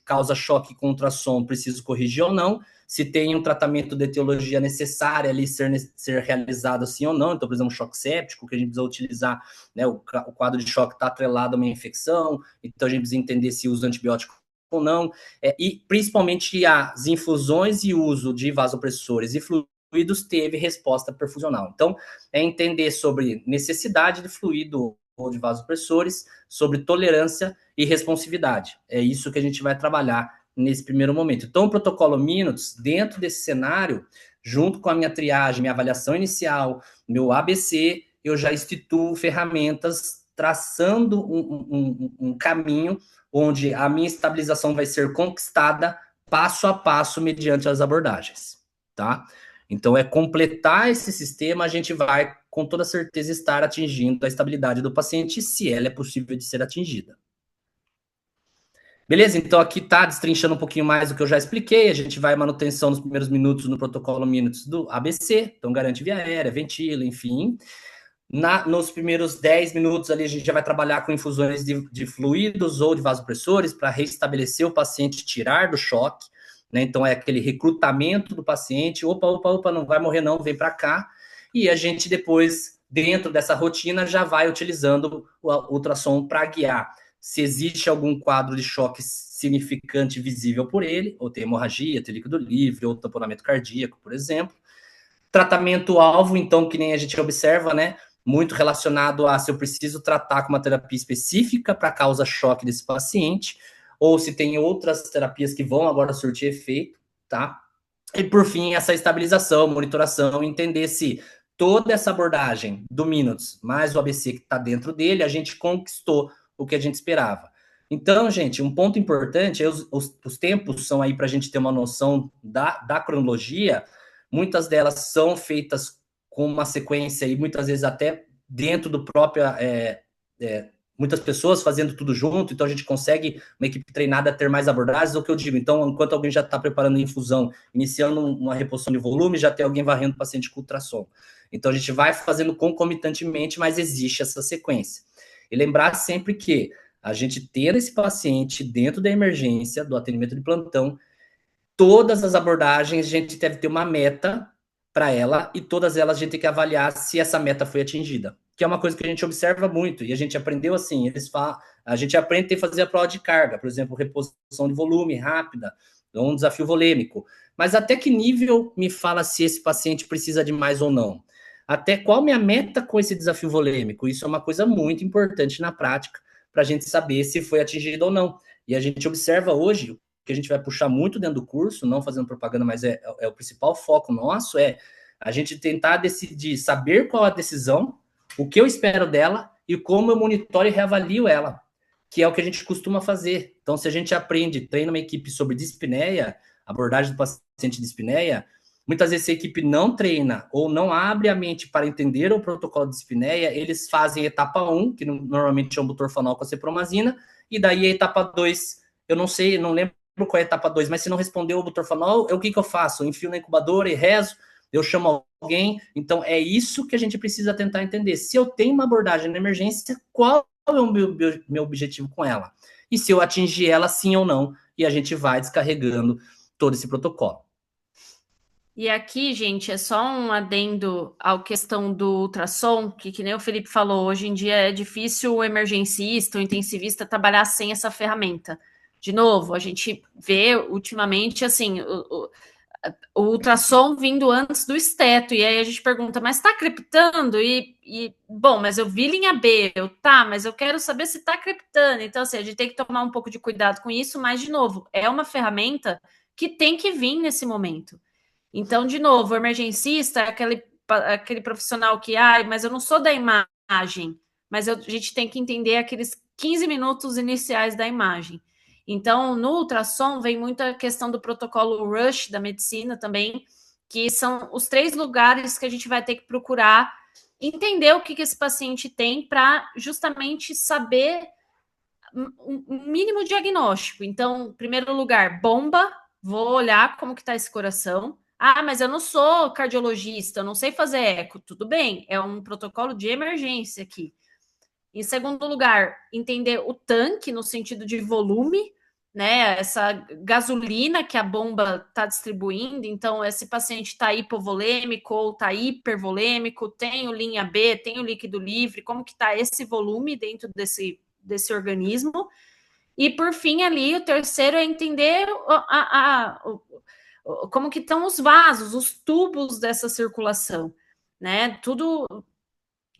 causa choque contra som preciso corrigir ou não, se tem um tratamento de etiologia necessário ali ser realizado assim ou não, então, por exemplo, um choque séptico, que a gente precisa utilizar, né, o quadro de choque está atrelado a uma infecção, então a gente precisa entender se usa antibiótico ou não, e principalmente as infusões e uso de vasopressores e fluidos teve resposta perfusional. Então, é entender sobre necessidade de fluido ou de vasopressores, sobre tolerância e responsividade. É isso que a gente vai trabalhar nesse primeiro momento. Então, o protocolo Minutes, dentro desse cenário, junto com a minha triagem, minha avaliação inicial, meu ABC, eu já instituo ferramentas traçando um caminho onde a minha estabilização vai ser conquistada passo a passo mediante as abordagens, tá? Então, é completar esse sistema, a gente vai, com toda certeza, estar atingindo a estabilidade do paciente, se ela é possível de ser atingida. Beleza? Então, aqui está destrinchando um pouquinho mais do que eu já expliquei. A gente vai manutenção nos primeiros minutos no protocolo Minutes do ABC, então garante via aérea, ventila, enfim. Nos primeiros 10 minutos ali, a gente já vai trabalhar com infusões de fluidos ou de vasopressores para restabelecer o paciente, tirar do choque, né? Então, é aquele recrutamento do paciente, opa, não vai morrer não, vem para cá. E a gente depois, dentro dessa rotina, já vai utilizando o ultrassom para guiar se existe algum quadro de choque significante visível por ele, ou tem hemorragia, tem líquido livre, ou tamponamento cardíaco, por exemplo. Tratamento-alvo, então, que nem a gente observa, né? Muito relacionado a se eu preciso tratar com uma terapia específica para causa choque desse paciente, ou se tem outras terapias que vão agora surtir efeito, tá? E por fim, essa estabilização, monitoração, entender se toda essa abordagem do Minutes, mais o ABC que está dentro dele, a gente conquistou o que a gente esperava. Então, gente, um ponto importante, os tempos são aí para a gente ter uma noção da cronologia, muitas delas são feitas com uma sequência e muitas vezes até dentro do próprio muitas pessoas fazendo tudo junto, então a gente consegue, uma equipe treinada, ter mais abordagens, é o que eu digo. Então, enquanto alguém já está preparando a infusão, iniciando uma reposição de volume, já tem alguém varrendo o paciente com ultrassom. Então, a gente vai fazendo concomitantemente, mas existe essa sequência. E lembrar sempre que a gente ter esse paciente dentro da emergência, do atendimento de plantão, todas as abordagens, a gente deve ter uma meta para ela e todas elas a gente tem que avaliar se essa meta foi atingida, que é uma coisa que a gente observa muito e a gente aprendeu assim, a gente aprende a fazer a prova de carga, por exemplo, reposição de volume rápida, um desafio volêmico, mas até que nível me fala se esse paciente precisa de mais ou não? Até qual minha meta com esse desafio volêmico? Isso é uma coisa muito importante na prática para a gente saber se foi atingido ou não. E a gente observa hoje que a gente vai puxar muito dentro do curso, não fazendo propaganda, mas é o principal foco nosso, é a gente tentar decidir, saber qual a decisão, o que eu espero dela e como eu monitoro e reavalio ela, que é o que a gente costuma fazer. Então, se a gente aprende, treina uma equipe sobre dispneia, abordagem do paciente de dispneia, muitas vezes a equipe não treina ou não abre a mente para entender o protocolo de dispneia, eles fazem etapa 1, que normalmente é um butorfanol com a cepromazina, e daí a etapa 2, eu não sei, não lembro qual é a etapa 2, mas se não respondeu o butorfanol, o que eu faço? Eu enfio na incubadora e rezo, eu chamo alguém. Então, é isso que a gente precisa tentar entender. Se eu tenho uma abordagem na emergência, qual é o meu objetivo com ela? E se eu atingir ela, sim ou não? E a gente vai descarregando todo esse protocolo. E aqui, gente, é só um adendo à questão do ultrassom, que nem o Felipe falou, hoje em dia é difícil o emergencista, o intensivista trabalhar sem essa ferramenta. De novo, a gente vê ultimamente, assim, o ultrassom vindo antes do esteto, e aí a gente pergunta, mas está criptando? Bom, mas eu vi linha B, mas eu quero saber se está criptando. Então, assim, a gente tem que tomar um pouco de cuidado com isso, mas, de novo, é uma ferramenta que tem que vir nesse momento. Então, de novo, o emergencista é aquele profissional que, mas eu não sou da imagem, mas a gente tem que entender aqueles 15 minutos iniciais da imagem. Então, no ultrassom vem muita questão do protocolo RUSH da medicina também, que são os 3 lugares que a gente vai ter que procurar entender o que esse paciente tem para justamente saber um mínimo diagnóstico. Então, em primeiro lugar, bomba, vou olhar como que está esse coração. Ah, mas eu não sou cardiologista, eu não sei fazer eco. Tudo bem, é um protocolo de emergência aqui. Em segundo lugar, entender o tanque no sentido de volume, né? Essa gasolina que a bomba está distribuindo. Então, esse paciente está hipovolêmico ou está hipervolêmico, tem o linha B, tem o líquido livre, como que está esse volume dentro desse organismo. E, por fim, ali, o terceiro é entender como que estão os vasos, os tubos dessa circulação, né? Tudo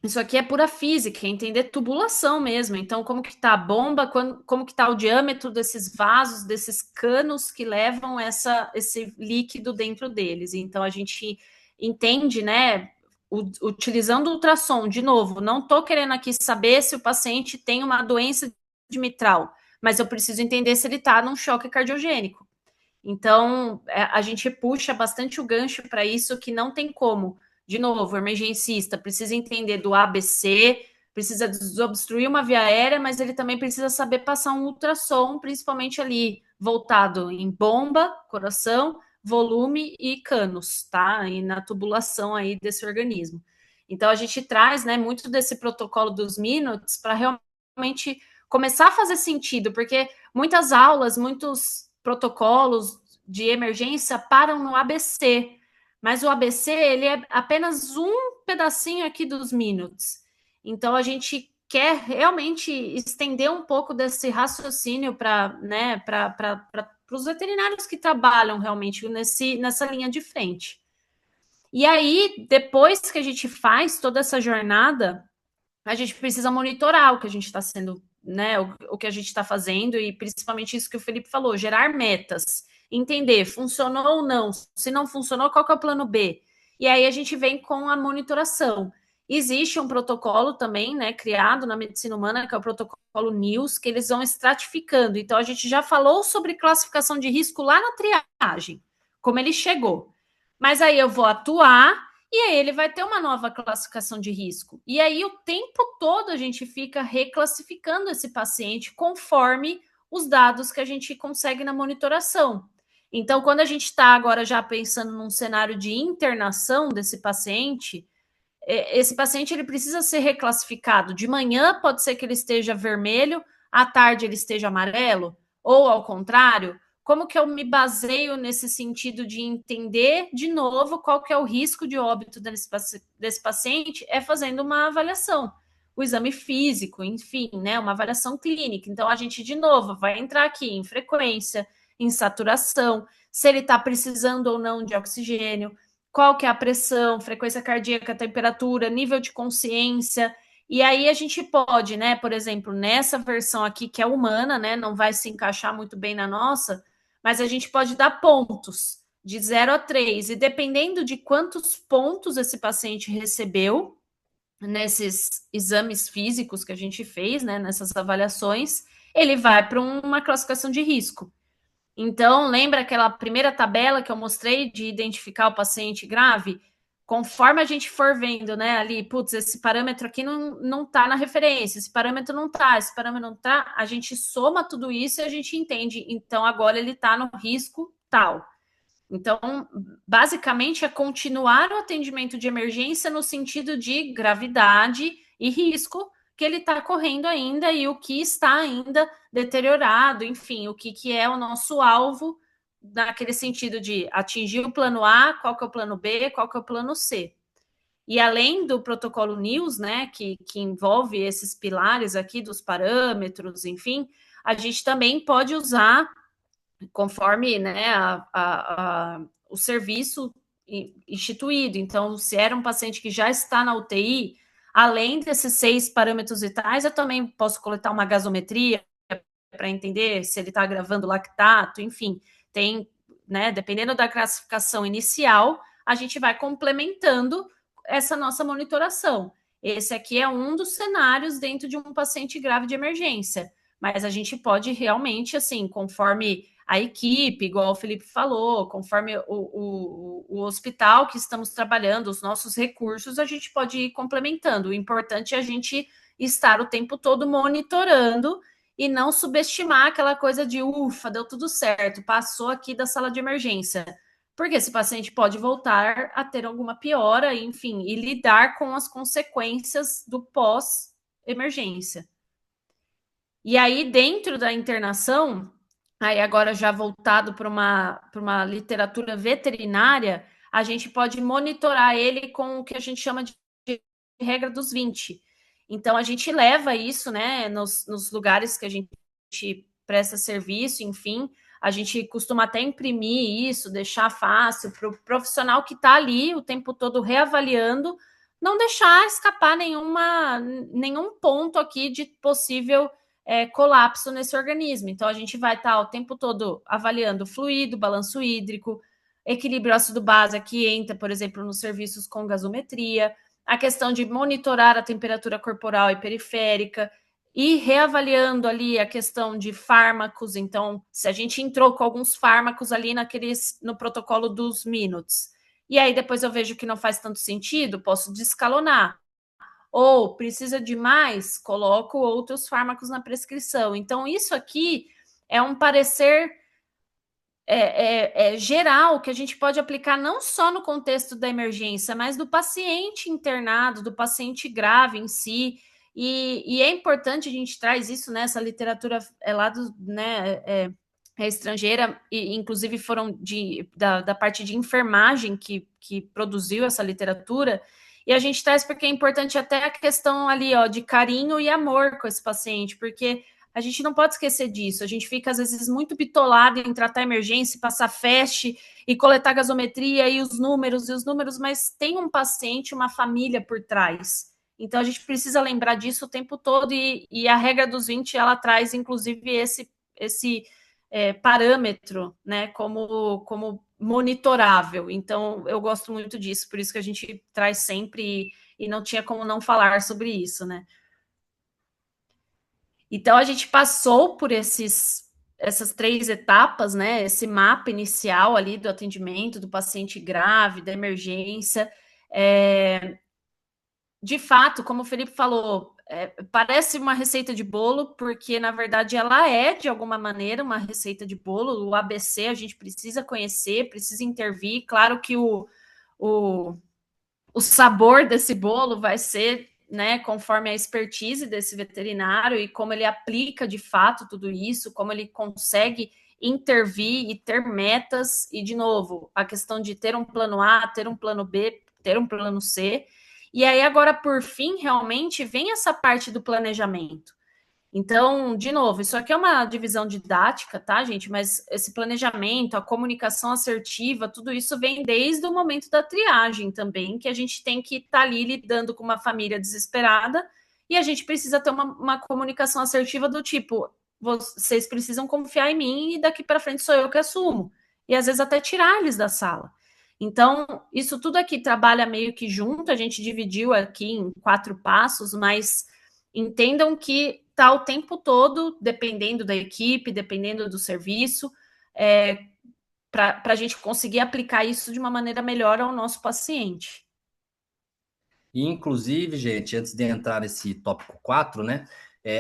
isso aqui é pura física, é entender tubulação mesmo. Então, como que está a bomba, como que está o diâmetro desses vasos, desses canos que levam esse líquido dentro deles. Então, a gente entende, né, utilizando o ultrassom, de novo, não estou querendo aqui saber se o paciente tem uma doença de mitral, mas eu preciso entender se ele está num choque cardiogênico. Então, a gente puxa bastante o gancho para isso, que não tem como. De novo, o emergencista precisa entender do ABC, precisa desobstruir uma via aérea, mas ele também precisa saber passar um ultrassom, principalmente ali voltado em bomba, coração, volume e canos, tá? E na tubulação aí desse organismo. Então, a gente traz, né, muito desse protocolo dos Minutes para realmente começar a fazer sentido, porque muitas aulas, muitos protocolos de emergência param no ABC, mas o ABC ele é apenas um pedacinho aqui dos Minutes. Então a gente quer realmente estender um pouco desse raciocínio para, né, para os veterinários que trabalham realmente nessa linha de frente. E aí, depois que a gente faz toda essa jornada, a gente precisa monitorar o que a gente está sendo, né, o que a gente está fazendo, e principalmente isso que o Felipe falou, gerar metas, entender, funcionou ou não, se não funcionou, qual que é o plano B? E aí a gente vem com a monitoração. Existe um protocolo também, né, criado na medicina humana, que é o protocolo NIOS, que eles vão estratificando. Então, a gente já falou sobre classificação de risco lá na triagem, como ele chegou. Mas aí eu vou atuar e aí ele vai ter uma nova classificação de risco. E aí o tempo todo a gente fica reclassificando esse paciente conforme os dados que a gente consegue na monitoração. Então, quando a gente está agora já pensando num cenário de internação desse paciente, esse paciente ele precisa ser reclassificado. De manhã pode ser que ele esteja vermelho, à tarde ele esteja amarelo, ou ao contrário. Como que eu me baseio nesse sentido de entender de novo qual que é o risco de óbito desse paciente? É fazendo uma avaliação, o exame físico, enfim, né, uma avaliação clínica. Então a gente de novo vai entrar aqui em frequência, em saturação, se ele está precisando ou não de oxigênio, qual que é a pressão, frequência cardíaca, temperatura, nível de consciência. E aí a gente pode, né, por exemplo, nessa versão aqui que é humana, né, não vai se encaixar muito bem na nossa, mas a gente pode dar pontos de 0 a 3, e dependendo de quantos pontos esse paciente recebeu nesses exames físicos que a gente fez, né, nessas avaliações, ele vai para uma classificação de risco. Então, lembra aquela primeira tabela que eu mostrei de identificar o paciente grave? Conforme a gente for vendo, né, ali, putz, esse parâmetro aqui não tá na referência, esse parâmetro não tá, esse parâmetro não tá, a gente soma tudo isso e a gente entende, então agora ele tá no risco tal. Então, basicamente, é continuar o atendimento de emergência no sentido de gravidade e risco que ele está correndo ainda e o que está ainda deteriorado, enfim, o que é o nosso alvo naquele sentido de atingir o plano A, qual que é o plano B, qual que é o plano C. E além do protocolo NIOS, né, que envolve esses pilares aqui dos parâmetros, enfim, a gente também pode usar conforme, né, o serviço instituído. Então, se era um paciente que já está na UTI, além desses 6 parâmetros vitais, eu também posso coletar uma gasometria para entender se ele está gravando lactato, enfim, tem, né, dependendo da classificação inicial, a gente vai complementando essa nossa monitoração. Esse aqui é um dos cenários dentro de um paciente grave de emergência, mas a gente pode realmente, assim, conforme a equipe, igual o Felipe falou, conforme o hospital que estamos trabalhando, os nossos recursos, a gente pode ir complementando. O importante é a gente estar o tempo todo monitorando e não subestimar aquela coisa de ufa, deu tudo certo, passou aqui da sala de emergência. porque esse paciente pode voltar a ter alguma piora, enfim, e lidar com as consequências do pós-emergência. E aí, dentro da internação, aí agora já voltado para uma literatura veterinária, a gente pode monitorar ele com o que a gente chama de regra dos 20. Então, a gente leva isso, né, nos lugares que a gente presta serviço, enfim, a gente costuma até imprimir isso, deixar fácil para o profissional que está ali o tempo todo reavaliando, não deixar escapar nenhum ponto aqui de possível colapso nesse organismo. Então, a gente vai estar o tempo todo avaliando fluido, balanço hídrico, equilíbrio ácido-base, que entra, por exemplo, nos serviços com gasometria, a questão de monitorar a temperatura corporal e periférica, e reavaliando ali a questão de fármacos. Então, se a gente entrou com alguns fármacos ali no protocolo dos minutes, e aí depois eu vejo que não faz tanto sentido, posso descalonar. Ou precisa de mais, coloco outros fármacos na prescrição. Então, isso aqui é um parecer geral que a gente pode aplicar não só no contexto da emergência, mas do paciente internado, do paciente grave em si. E é importante, a gente traz isso nessa literatura lá do, né, estrangeira, e inclusive foram da parte de enfermagem que produziu essa literatura, e a gente traz porque é importante até a questão ali, ó, de carinho e amor com esse paciente, porque a gente não pode esquecer disso. A gente fica, às vezes, muito bitolado em tratar emergência, passar fast e coletar gasometria e os números, mas tem um paciente, uma família por trás. Então, a gente precisa lembrar disso o tempo todo e a regra dos 20, ela traz, inclusive, esse parâmetro, né, como monitorável. Então, eu gosto muito disso, por isso que a gente traz sempre e não tinha como não falar sobre isso, né? Então, a gente passou por essas 3 etapas, né? Esse mapa inicial ali do atendimento do paciente grave, da emergência. De fato, como o Felipe falou, parece uma receita de bolo, porque na verdade ela é, de alguma maneira, uma receita de bolo. O ABC a gente precisa conhecer, precisa intervir. Claro que o, o sabor desse bolo vai ser, né, conforme a expertise desse veterinário e como ele aplica de fato tudo isso, como ele consegue intervir e ter metas. E, de novo, a questão de ter um plano A, ter um plano B, ter um plano C. E aí, agora, por fim, realmente vem essa parte do planejamento. Então, de novo, isso aqui é uma divisão didática, tá, gente? Mas esse planejamento, a comunicação assertiva, tudo isso vem desde o momento da triagem também, que a gente tem que estar ali lidando com uma família desesperada e a gente precisa ter uma comunicação assertiva do tipo: vocês precisam confiar em mim e daqui para frente sou eu que assumo. E às vezes até tirar eles da sala. Então, isso tudo aqui trabalha meio que junto, a gente dividiu aqui em 4 passos, mas entendam que está o tempo todo, dependendo da equipe, dependendo do serviço, para a gente conseguir aplicar isso de uma maneira melhor ao nosso paciente. E, inclusive, gente, antes de entrar nesse tópico 4, né?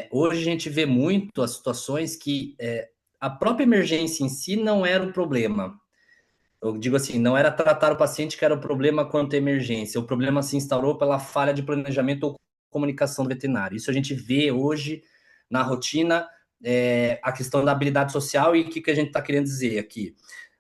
Hoje a gente vê muito as situações que a própria emergência em si não era o problema. Eu digo assim, não era tratar o paciente que era o problema quanto à emergência. O problema se instaurou pela falha de planejamento ou comunicação do veterinário. Isso a gente vê hoje na rotina, a questão da habilidade social. E o que a gente está querendo dizer aqui?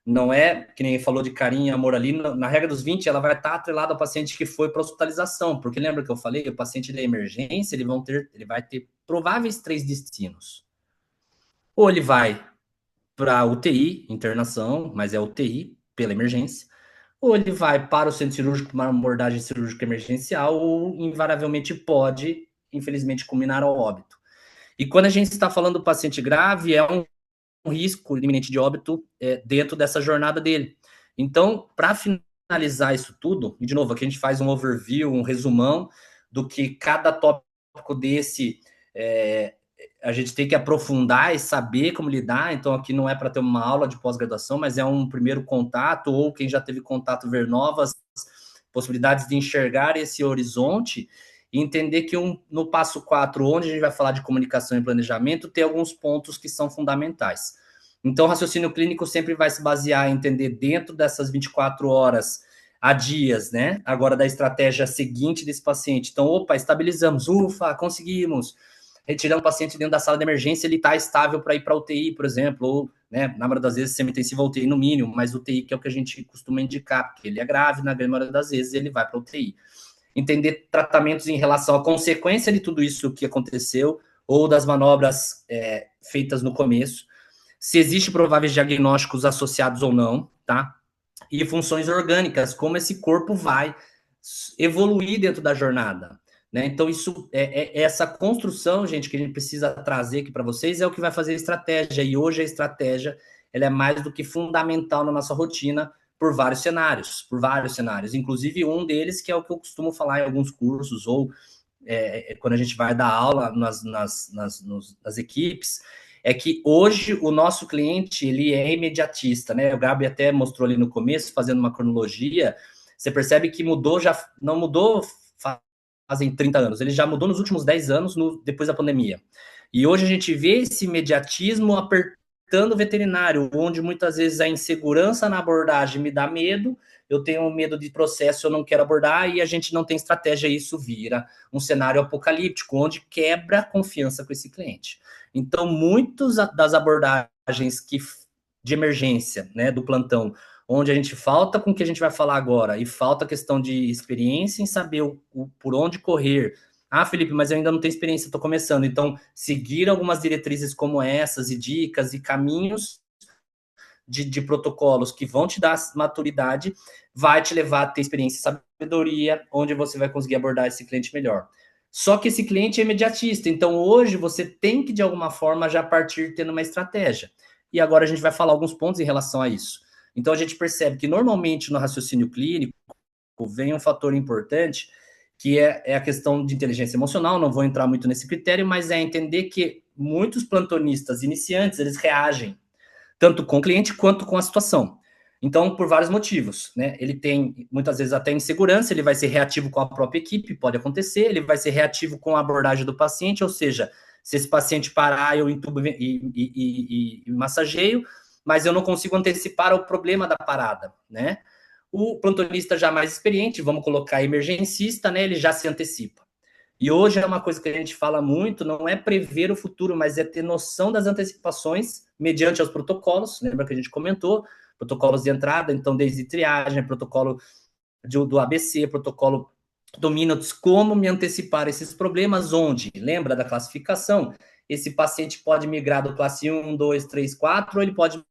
Não é, que nem falou de carinho e amor ali, na regra dos 20, ela vai estar atrelada ao paciente que foi para hospitalização, porque lembra que eu falei, o paciente da emergência, ele vai ter prováveis 3 destinos. Ou ele vai para UTI, internação, mas é UTI, pela emergência, ou ele vai para o centro cirúrgico para uma abordagem cirúrgica emergencial, ou invariavelmente pode, infelizmente, culminar ao óbito. E quando a gente está falando do paciente grave, é um risco iminente de óbito dentro dessa jornada dele. Então, para finalizar isso tudo, e de novo, aqui a gente faz um overview, um resumão do que cada tópico desse a gente tem que aprofundar e saber como lidar. Então, aqui não é para ter uma aula de pós-graduação, mas é um primeiro contato, ou quem já teve contato, ver novas possibilidades de enxergar esse horizonte e entender que no passo 4, onde a gente vai falar de comunicação e planejamento, tem alguns pontos que são fundamentais. Então, o raciocínio clínico sempre vai se basear em entender dentro dessas 24 horas a dias, né? Agora, da estratégia seguinte desse paciente. Então, opa, estabilizamos, ufa, conseguimos. Retirando o paciente dentro da sala de emergência, ele está estável para ir para UTI, por exemplo, ou, né, na maioria das vezes, semi-intensiva UTI no mínimo, mas UTI que é o que a gente costuma indicar, porque ele é grave, na grande maioria das vezes ele vai para UTI. Entender tratamentos em relação à consequência de tudo isso que aconteceu, ou das manobras feitas no começo, se existe prováveis diagnósticos associados ou não, tá? E funções orgânicas, como esse corpo vai evoluir dentro da jornada. Né? Então, isso essa construção, gente, que a gente precisa trazer aqui para vocês é o que vai fazer a estratégia. E hoje a estratégia ela é mais do que fundamental na nossa rotina por vários cenários, inclusive um deles que é o que eu costumo falar em alguns cursos ou quando a gente vai dar aula nas equipes, é que hoje o nosso cliente ele é imediatista, né? O Gabi até mostrou ali no começo, fazendo uma cronologia, você percebe que mudou, já não mudou fazem 30 anos, ele já mudou nos últimos 10 anos, depois da pandemia. E hoje a gente vê esse imediatismo apertando o veterinário, onde muitas vezes a insegurança na abordagem me dá medo, eu tenho medo de processo, eu não quero abordar, e a gente não tem estratégia, e isso vira um cenário apocalíptico, onde quebra a confiança com esse cliente. Então, muitas das abordagens de emergência, né, do plantão, onde a gente falta com o que a gente vai falar agora, e falta a questão de experiência em saber por onde correr. Ah, Felipe, mas eu ainda não tenho experiência, estou começando. Então, seguir algumas diretrizes como essas, e dicas, e caminhos de protocolos que vão te dar maturidade, vai te levar a ter experiência e sabedoria, onde você vai conseguir abordar esse cliente melhor. Só que esse cliente é imediatista, então hoje você tem que, de alguma forma, já partir tendo uma estratégia. E agora a gente vai falar alguns pontos em relação a isso. Então a gente percebe que normalmente no raciocínio clínico vem um fator importante, que é a questão de inteligência emocional, não vou entrar muito nesse critério, mas é entender que muitos plantonistas iniciantes, eles reagem tanto com o cliente quanto com a situação. Então, por vários motivos, né? Ele tem, muitas vezes, até insegurança, ele vai ser reativo com a própria equipe, pode acontecer, ele vai ser reativo com a abordagem do paciente, ou seja, se esse paciente parar, eu intubo e massageio, mas eu não consigo antecipar o problema da parada, né? O plantonista já mais experiente, vamos colocar emergencista, né? Ele já se antecipa. E hoje é uma coisa que a gente fala muito, não é prever o futuro, mas é ter noção das antecipações mediante os protocolos, lembra que a gente comentou, protocolos de entrada, então desde triagem, protocolo do ABC, protocolo do Minots, como me antecipar esses problemas, onde, lembra da classificação, esse paciente pode migrar do classe 1, 2, 3, 4, ou ele pode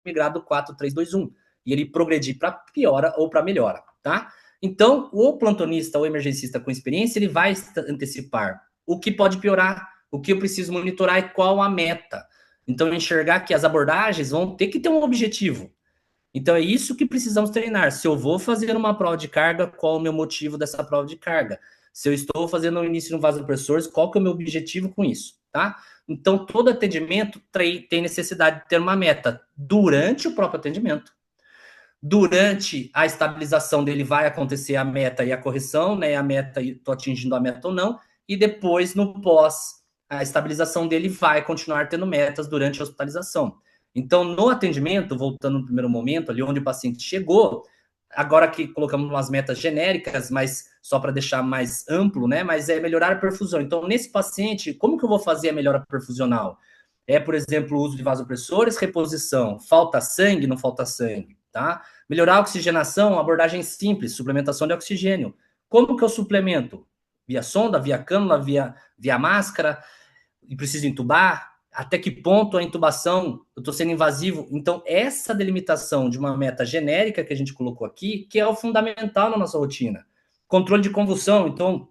migrar do 4, 3, 2, 1, e ele progredir para piora ou para melhora, tá? Então, o plantonista ou emergencista com experiência, ele vai antecipar o que pode piorar, o que eu preciso monitorar e qual a meta. Então, enxergar que as abordagens vão ter que ter um objetivo. Então, é isso que precisamos treinar. Se eu vou fazer uma prova de carga, qual é o meu motivo dessa prova de carga? Se eu estou fazendo um início no vasopressor, qual que é o meu objetivo com isso, tá? Então, todo atendimento tem necessidade de ter uma meta durante o próprio atendimento. Durante a estabilização dele vai acontecer a meta e a correção, né? A meta, estou atingindo a meta ou não. E depois, no pós, a estabilização dele vai continuar tendo metas durante a hospitalização. Então, no atendimento, voltando no primeiro momento, ali onde o paciente chegou, agora que colocamos umas metas genéricas, mas só para deixar mais amplo, né? Mas é melhorar a perfusão. Então, nesse paciente, como que eu vou fazer a melhora perfusional? Por exemplo, o uso de vasopressores, reposição. Falta sangue, não falta sangue, tá? Melhorar a oxigenação, abordagem simples, suplementação de oxigênio. Como que eu suplemento? Via sonda, via cânula, via máscara? E preciso entubar? Até que ponto a intubação, eu estou sendo invasivo? Então, essa delimitação de uma meta genérica que a gente colocou aqui, que é o fundamental na nossa rotina. Controle de convulsão, então,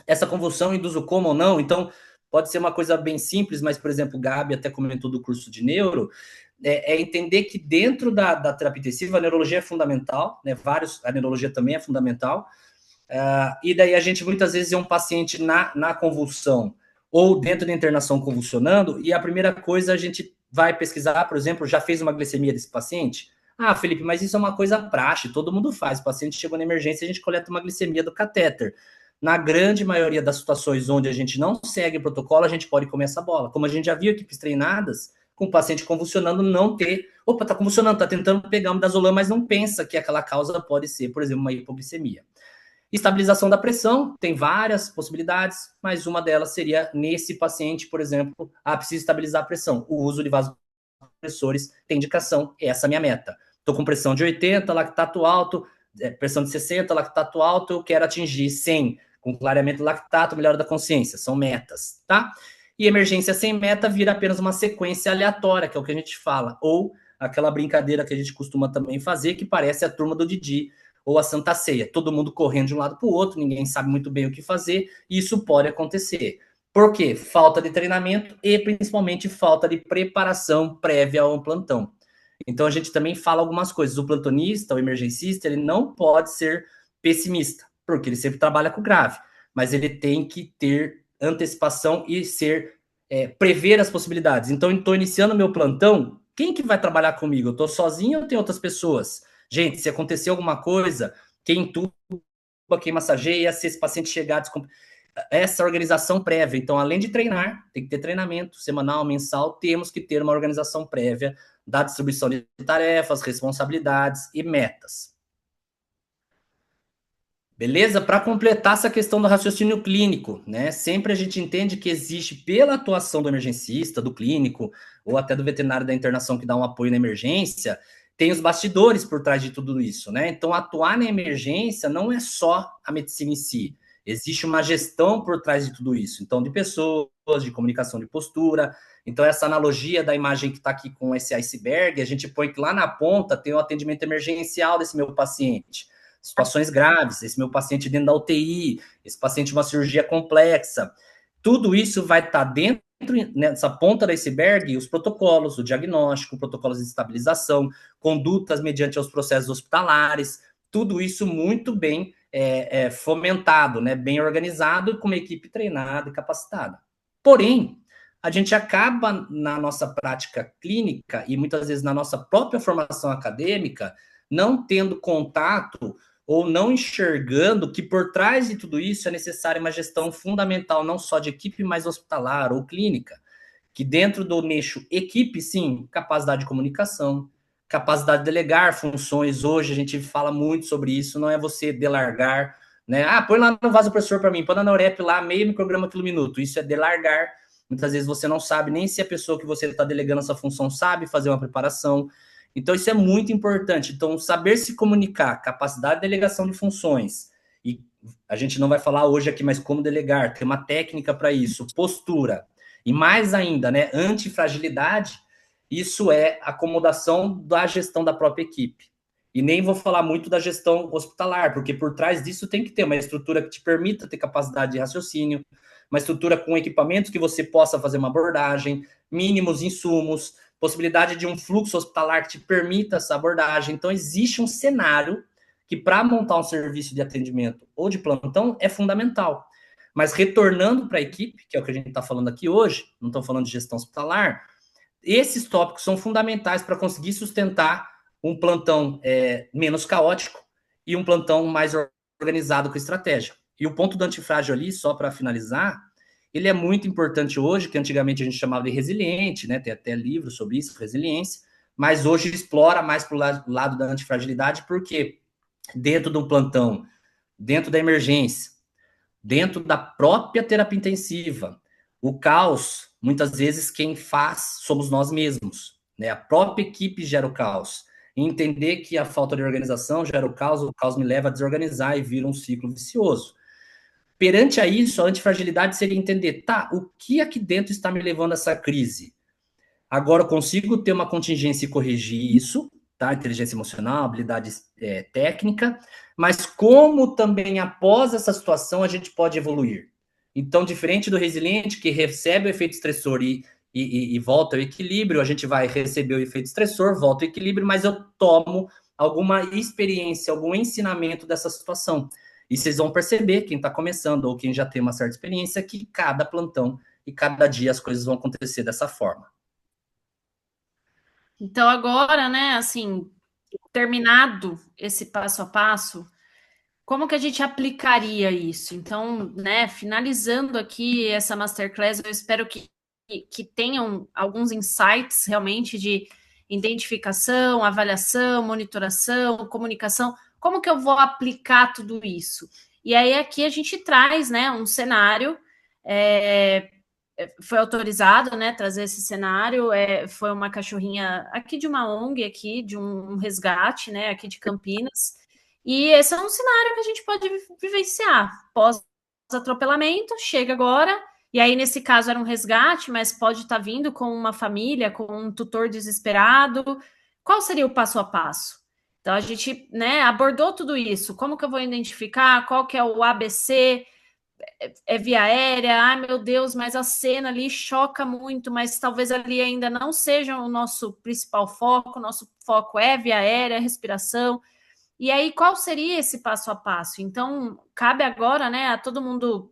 essa convulsão induz o coma ou não? Então, pode ser uma coisa bem simples, mas, por exemplo, o Gabi até comentou do curso de neuro, entender que dentro da terapia intensiva a neurologia é fundamental, né? A neurologia também é fundamental, e daí a gente muitas vezes é um paciente na convulsão, ou dentro da internação convulsionando, e a primeira coisa a gente vai pesquisar, por exemplo, já fez uma glicemia desse paciente? Ah, Felipe, mas isso é uma coisa praxe, todo mundo faz. O paciente chegou na emergência, a gente coleta uma glicemia do catéter. Na grande maioria das situações onde a gente não segue o protocolo, a gente pode comer essa bola. Como a gente já viu equipes treinadas, com o paciente convulsionando, não ter... Opa, tá convulsionando, tá tentando pegar um midazolam, mas não pensa que aquela causa pode ser, por exemplo, uma hipoglicemia. Estabilização da pressão, tem várias possibilidades, mas uma delas seria nesse paciente, por exemplo, precisa estabilizar a pressão. O uso de vasopressores tem indicação, essa é a minha meta. Estou com pressão de 80, lactato alto, pressão de 60, lactato alto, eu quero atingir 100, com clareamento do lactato, melhora da consciência, são metas, tá? E emergência sem meta vira apenas uma sequência aleatória, que é o que a gente fala, ou aquela brincadeira que a gente costuma também fazer, que parece a turma do Didi, ou a Santa Ceia, todo mundo correndo de um lado para o outro, ninguém sabe muito bem o que fazer, e isso pode acontecer. Por quê? Falta de treinamento e, principalmente, falta de preparação prévia ao plantão. Então, a gente também fala algumas coisas. O plantonista, o emergencista, ele não pode ser pessimista, porque ele sempre trabalha com grave, mas ele tem que ter antecipação e prever as possibilidades. Então, estou iniciando meu plantão, quem que vai trabalhar comigo? Eu estou sozinho ou tem outras pessoas? Gente, se acontecer alguma coisa, quem entuba, quem massageia, se esse paciente chegar... Essa organização prévia. Então, além de treinar, tem que ter treinamento semanal, mensal, temos que ter uma organização prévia da distribuição de tarefas, responsabilidades e metas. Beleza? Para completar essa questão do raciocínio clínico, né? Sempre a gente entende que existe, pela atuação do emergencista, do clínico, ou até do veterinário da internação que dá um apoio na emergência, tem os bastidores por trás de tudo isso, né? Então, atuar na emergência não é só a medicina em si. Existe uma gestão por trás de tudo isso. Então, de pessoas, de comunicação de postura. Então, essa analogia da imagem que está aqui com esse iceberg, a gente põe que lá na ponta tem o atendimento emergencial desse meu paciente. Situações graves, esse meu paciente dentro da UTI, esse paciente uma cirurgia complexa. Tudo isso vai estar dentro, nessa ponta do iceberg, os protocolos, o diagnóstico, protocolos de estabilização, condutas mediante os processos hospitalares, tudo isso muito bem fomentado, né, bem organizado e com uma equipe treinada e capacitada. Porém, a gente acaba na nossa prática clínica e muitas vezes na nossa própria formação acadêmica não tendo contato ou não enxergando que por trás de tudo isso é necessária uma gestão fundamental, não só de equipe, mas hospitalar ou clínica, que dentro do nicho equipe, sim, capacidade de comunicação, capacidade de delegar funções. Hoje a gente fala muito sobre isso, não é você delargar, né? Põe lá no vasopressor para mim, põe na Norep lá, meio micrograma quilo minuto. Isso é delargar. Muitas vezes você não sabe nem se a pessoa que você está delegando essa função sabe fazer uma preparação. Então, isso é muito importante. Então, saber se comunicar, capacidade de delegação de funções, e a gente não vai falar hoje aqui, mas como delegar, tem uma técnica para isso, postura, e mais ainda, né, antifragilidade, isso é acomodação da gestão da própria equipe. E nem vou falar muito da gestão hospitalar, porque por trás disso tem que ter uma estrutura que te permita ter capacidade de raciocínio, uma estrutura com equipamentos que você possa fazer uma abordagem, mínimos insumos, possibilidade de um fluxo hospitalar que te permita essa abordagem. Então, existe um cenário que, para montar um serviço de atendimento ou de plantão, é fundamental. Mas, retornando para a equipe, que é o que a gente está falando aqui hoje, não estou falando de gestão hospitalar, esses tópicos são fundamentais para conseguir sustentar um plantão menos caótico e um plantão mais organizado com estratégia. E o ponto do antifrágil ali, só para finalizar, ele é muito importante hoje, que antigamente a gente chamava de resiliente, né? Tem até livros sobre isso, resiliência, mas hoje explora mais para o lado da antifragilidade, porque dentro do plantão, dentro da emergência, dentro da própria terapia intensiva, o caos, muitas vezes quem faz somos nós mesmos, né? A própria equipe gera o caos. E entender que a falta de organização gera o caos me leva a desorganizar e vira um ciclo vicioso. Perante a isso, a antifragilidade seria entender, tá, o que aqui dentro está me levando a essa crise? Agora eu consigo ter uma contingência e corrigir isso, tá? Inteligência emocional, habilidade técnica, mas como também após essa situação a gente pode evoluir? Então, diferente do resiliente, que recebe o efeito estressor e volta ao equilíbrio, a gente vai receber o efeito estressor, volta ao equilíbrio, mas eu tomo alguma experiência, algum ensinamento dessa situação. E vocês vão perceber, quem está começando ou quem já tem uma certa experiência, que cada plantão e cada dia as coisas vão acontecer dessa forma. Então, agora, né, assim, terminado esse passo a passo, como que a gente aplicaria isso? Então, né, finalizando aqui essa masterclass, eu espero que que tenham alguns insights realmente de identificação, avaliação, monitoração, comunicação. Como que eu vou aplicar tudo isso? E aí aqui a gente traz, né, um cenário, foi autorizado, né, trazer esse cenário, foi uma cachorrinha aqui de uma ONG, aqui de um resgate, né, aqui de Campinas, e esse é um cenário que a gente pode vivenciar pós-atropelamento, chega agora, e aí nesse caso era um resgate, mas pode estar vindo com uma família, com um tutor desesperado. Qual seria o passo a passo? Então a gente, né, abordou tudo isso. Como que eu vou identificar? Qual que é o ABC? Via aérea? Ai meu Deus, mas a cena ali choca muito, mas talvez ali ainda não seja o nosso principal foco. O nosso foco é via aérea, respiração. E aí, qual seria esse passo a passo? Então, cabe agora, né, a todo mundo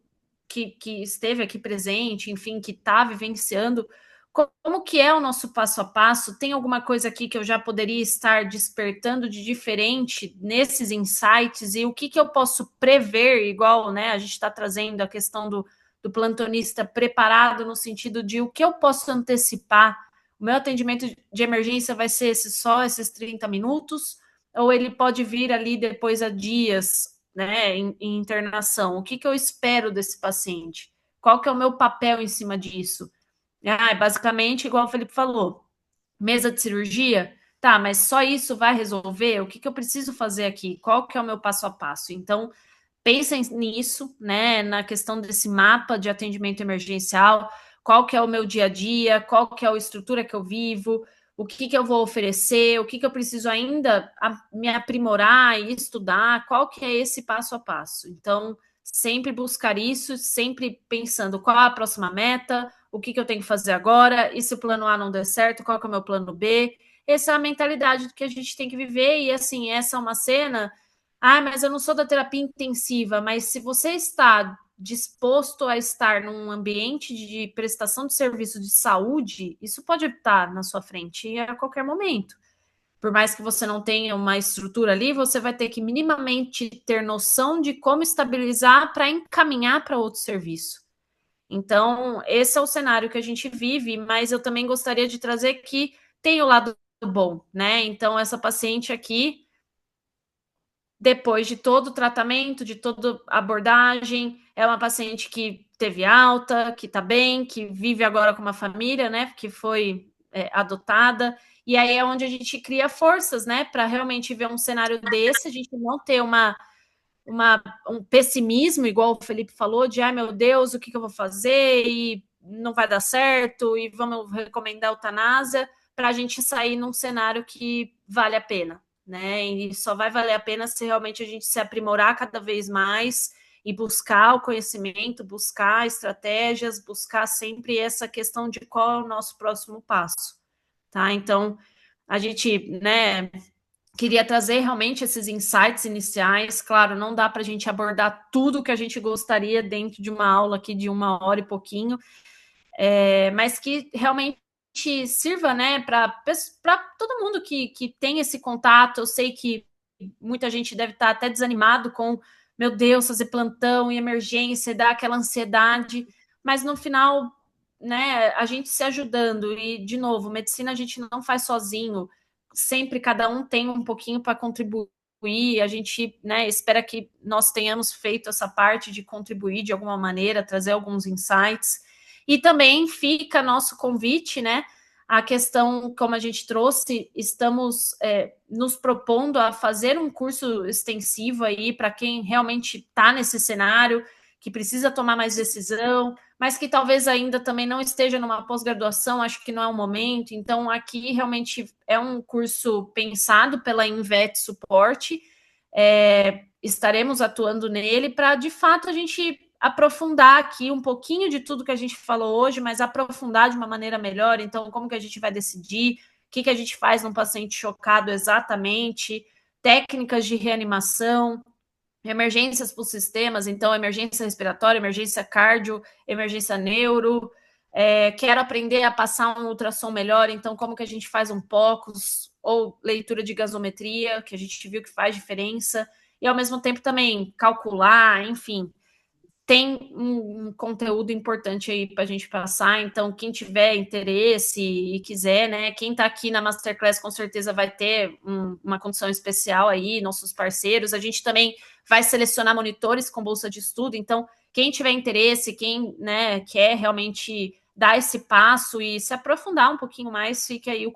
que esteve aqui presente, enfim, que está vivenciando, como que é o nosso passo a passo? Tem alguma coisa aqui que eu já poderia estar despertando de diferente nesses insights? E o que eu posso prever, igual, né, a gente está trazendo a questão do plantonista preparado no sentido de o que eu posso antecipar? O meu atendimento de emergência vai ser só esses 30 minutos? Ou ele pode vir ali depois a dias, né, em internação? O que eu espero desse paciente? Qual que é o meu papel em cima disso? Basicamente, igual o Felipe falou, mesa de cirurgia, tá, mas só isso vai resolver? O que eu preciso fazer aqui? Qual que é o meu passo a passo? Então, pensem nisso, né, na questão desse mapa de atendimento emergencial, qual que é o meu dia a dia, qual que é a estrutura que eu vivo, o que eu vou oferecer, o que eu preciso ainda me aprimorar e estudar, qual que é esse passo a passo. Então, sempre buscar isso, sempre pensando qual é a próxima meta, o que eu tenho que fazer agora, e se o plano A não der certo, qual que é o meu plano B? Essa é a mentalidade que a gente tem que viver, e assim, essa é uma cena mas eu não sou da terapia intensiva, mas se você está disposto a estar num ambiente de prestação de serviço de saúde, isso pode estar na sua frente a qualquer momento. Por mais que você não tenha uma estrutura ali, você vai ter que minimamente ter noção de como estabilizar para encaminhar para outro serviço. Então, esse é o cenário que a gente vive, mas eu também gostaria de trazer que tem o lado bom, né? Então, essa paciente aqui, depois de todo o tratamento, de toda a abordagem, é uma paciente que teve alta, que está bem, que vive agora com uma família, né, que foi adotada, e aí é onde a gente cria forças, né, para realmente ver um cenário desse, a gente não ter um pessimismo, igual o Felipe falou, de, ai meu Deus, o que eu vou fazer, e não vai dar certo, e vamos recomendar eutanásia, para a gente sair num cenário que vale a pena, né? E só vai valer a pena se realmente a gente se aprimorar cada vez mais e buscar o conhecimento, buscar estratégias, buscar sempre essa questão de qual é o nosso próximo passo, tá? Então, a gente, né, queria trazer realmente esses insights iniciais. Claro, não dá para a gente abordar tudo que a gente gostaria dentro de uma aula aqui de 1 hora e pouquinho, mas que realmente sirva, né, para todo mundo que tem esse contato. Eu sei que muita gente deve estar até desanimado com, meu Deus, fazer plantão e emergência, dar aquela ansiedade, mas no final, né, a gente se ajudando, e de novo, medicina a gente não faz sozinho, sempre cada um tem um pouquinho para contribuir. A gente, né, espera que nós tenhamos feito essa parte de contribuir de alguma maneira, trazer alguns insights. E também fica nosso convite, né? A questão, como a gente trouxe, estamos nos propondo a fazer um curso extensivo aí para quem realmente está nesse cenário, que precisa tomar mais decisão, mas que talvez ainda também não esteja numa pós-graduação, acho que não é o momento. Então, aqui realmente é um curso pensado pela Invet Suporte. Estaremos atuando nele para, de fato, a gente aprofundar aqui um pouquinho de tudo que a gente falou hoje, mas aprofundar de uma maneira melhor. Então, como que a gente vai decidir? O que a gente faz num paciente chocado exatamente? Técnicas de reanimação, emergências para os sistemas, então emergência respiratória, emergência cardio, emergência neuro. Quero aprender a passar um ultrassom melhor, então como que a gente faz um POCUS ou leitura de gasometria, que a gente viu que faz diferença, e ao mesmo tempo também calcular, enfim, tem um conteúdo importante aí para a gente passar, então quem tiver interesse e quiser, né, quem está aqui na Masterclass com certeza vai ter uma condição especial aí, nossos parceiros, a gente também vai selecionar monitores com bolsa de estudo, então quem tiver interesse, quem, né, quer realmente dar esse passo e se aprofundar um pouquinho mais, fique aí o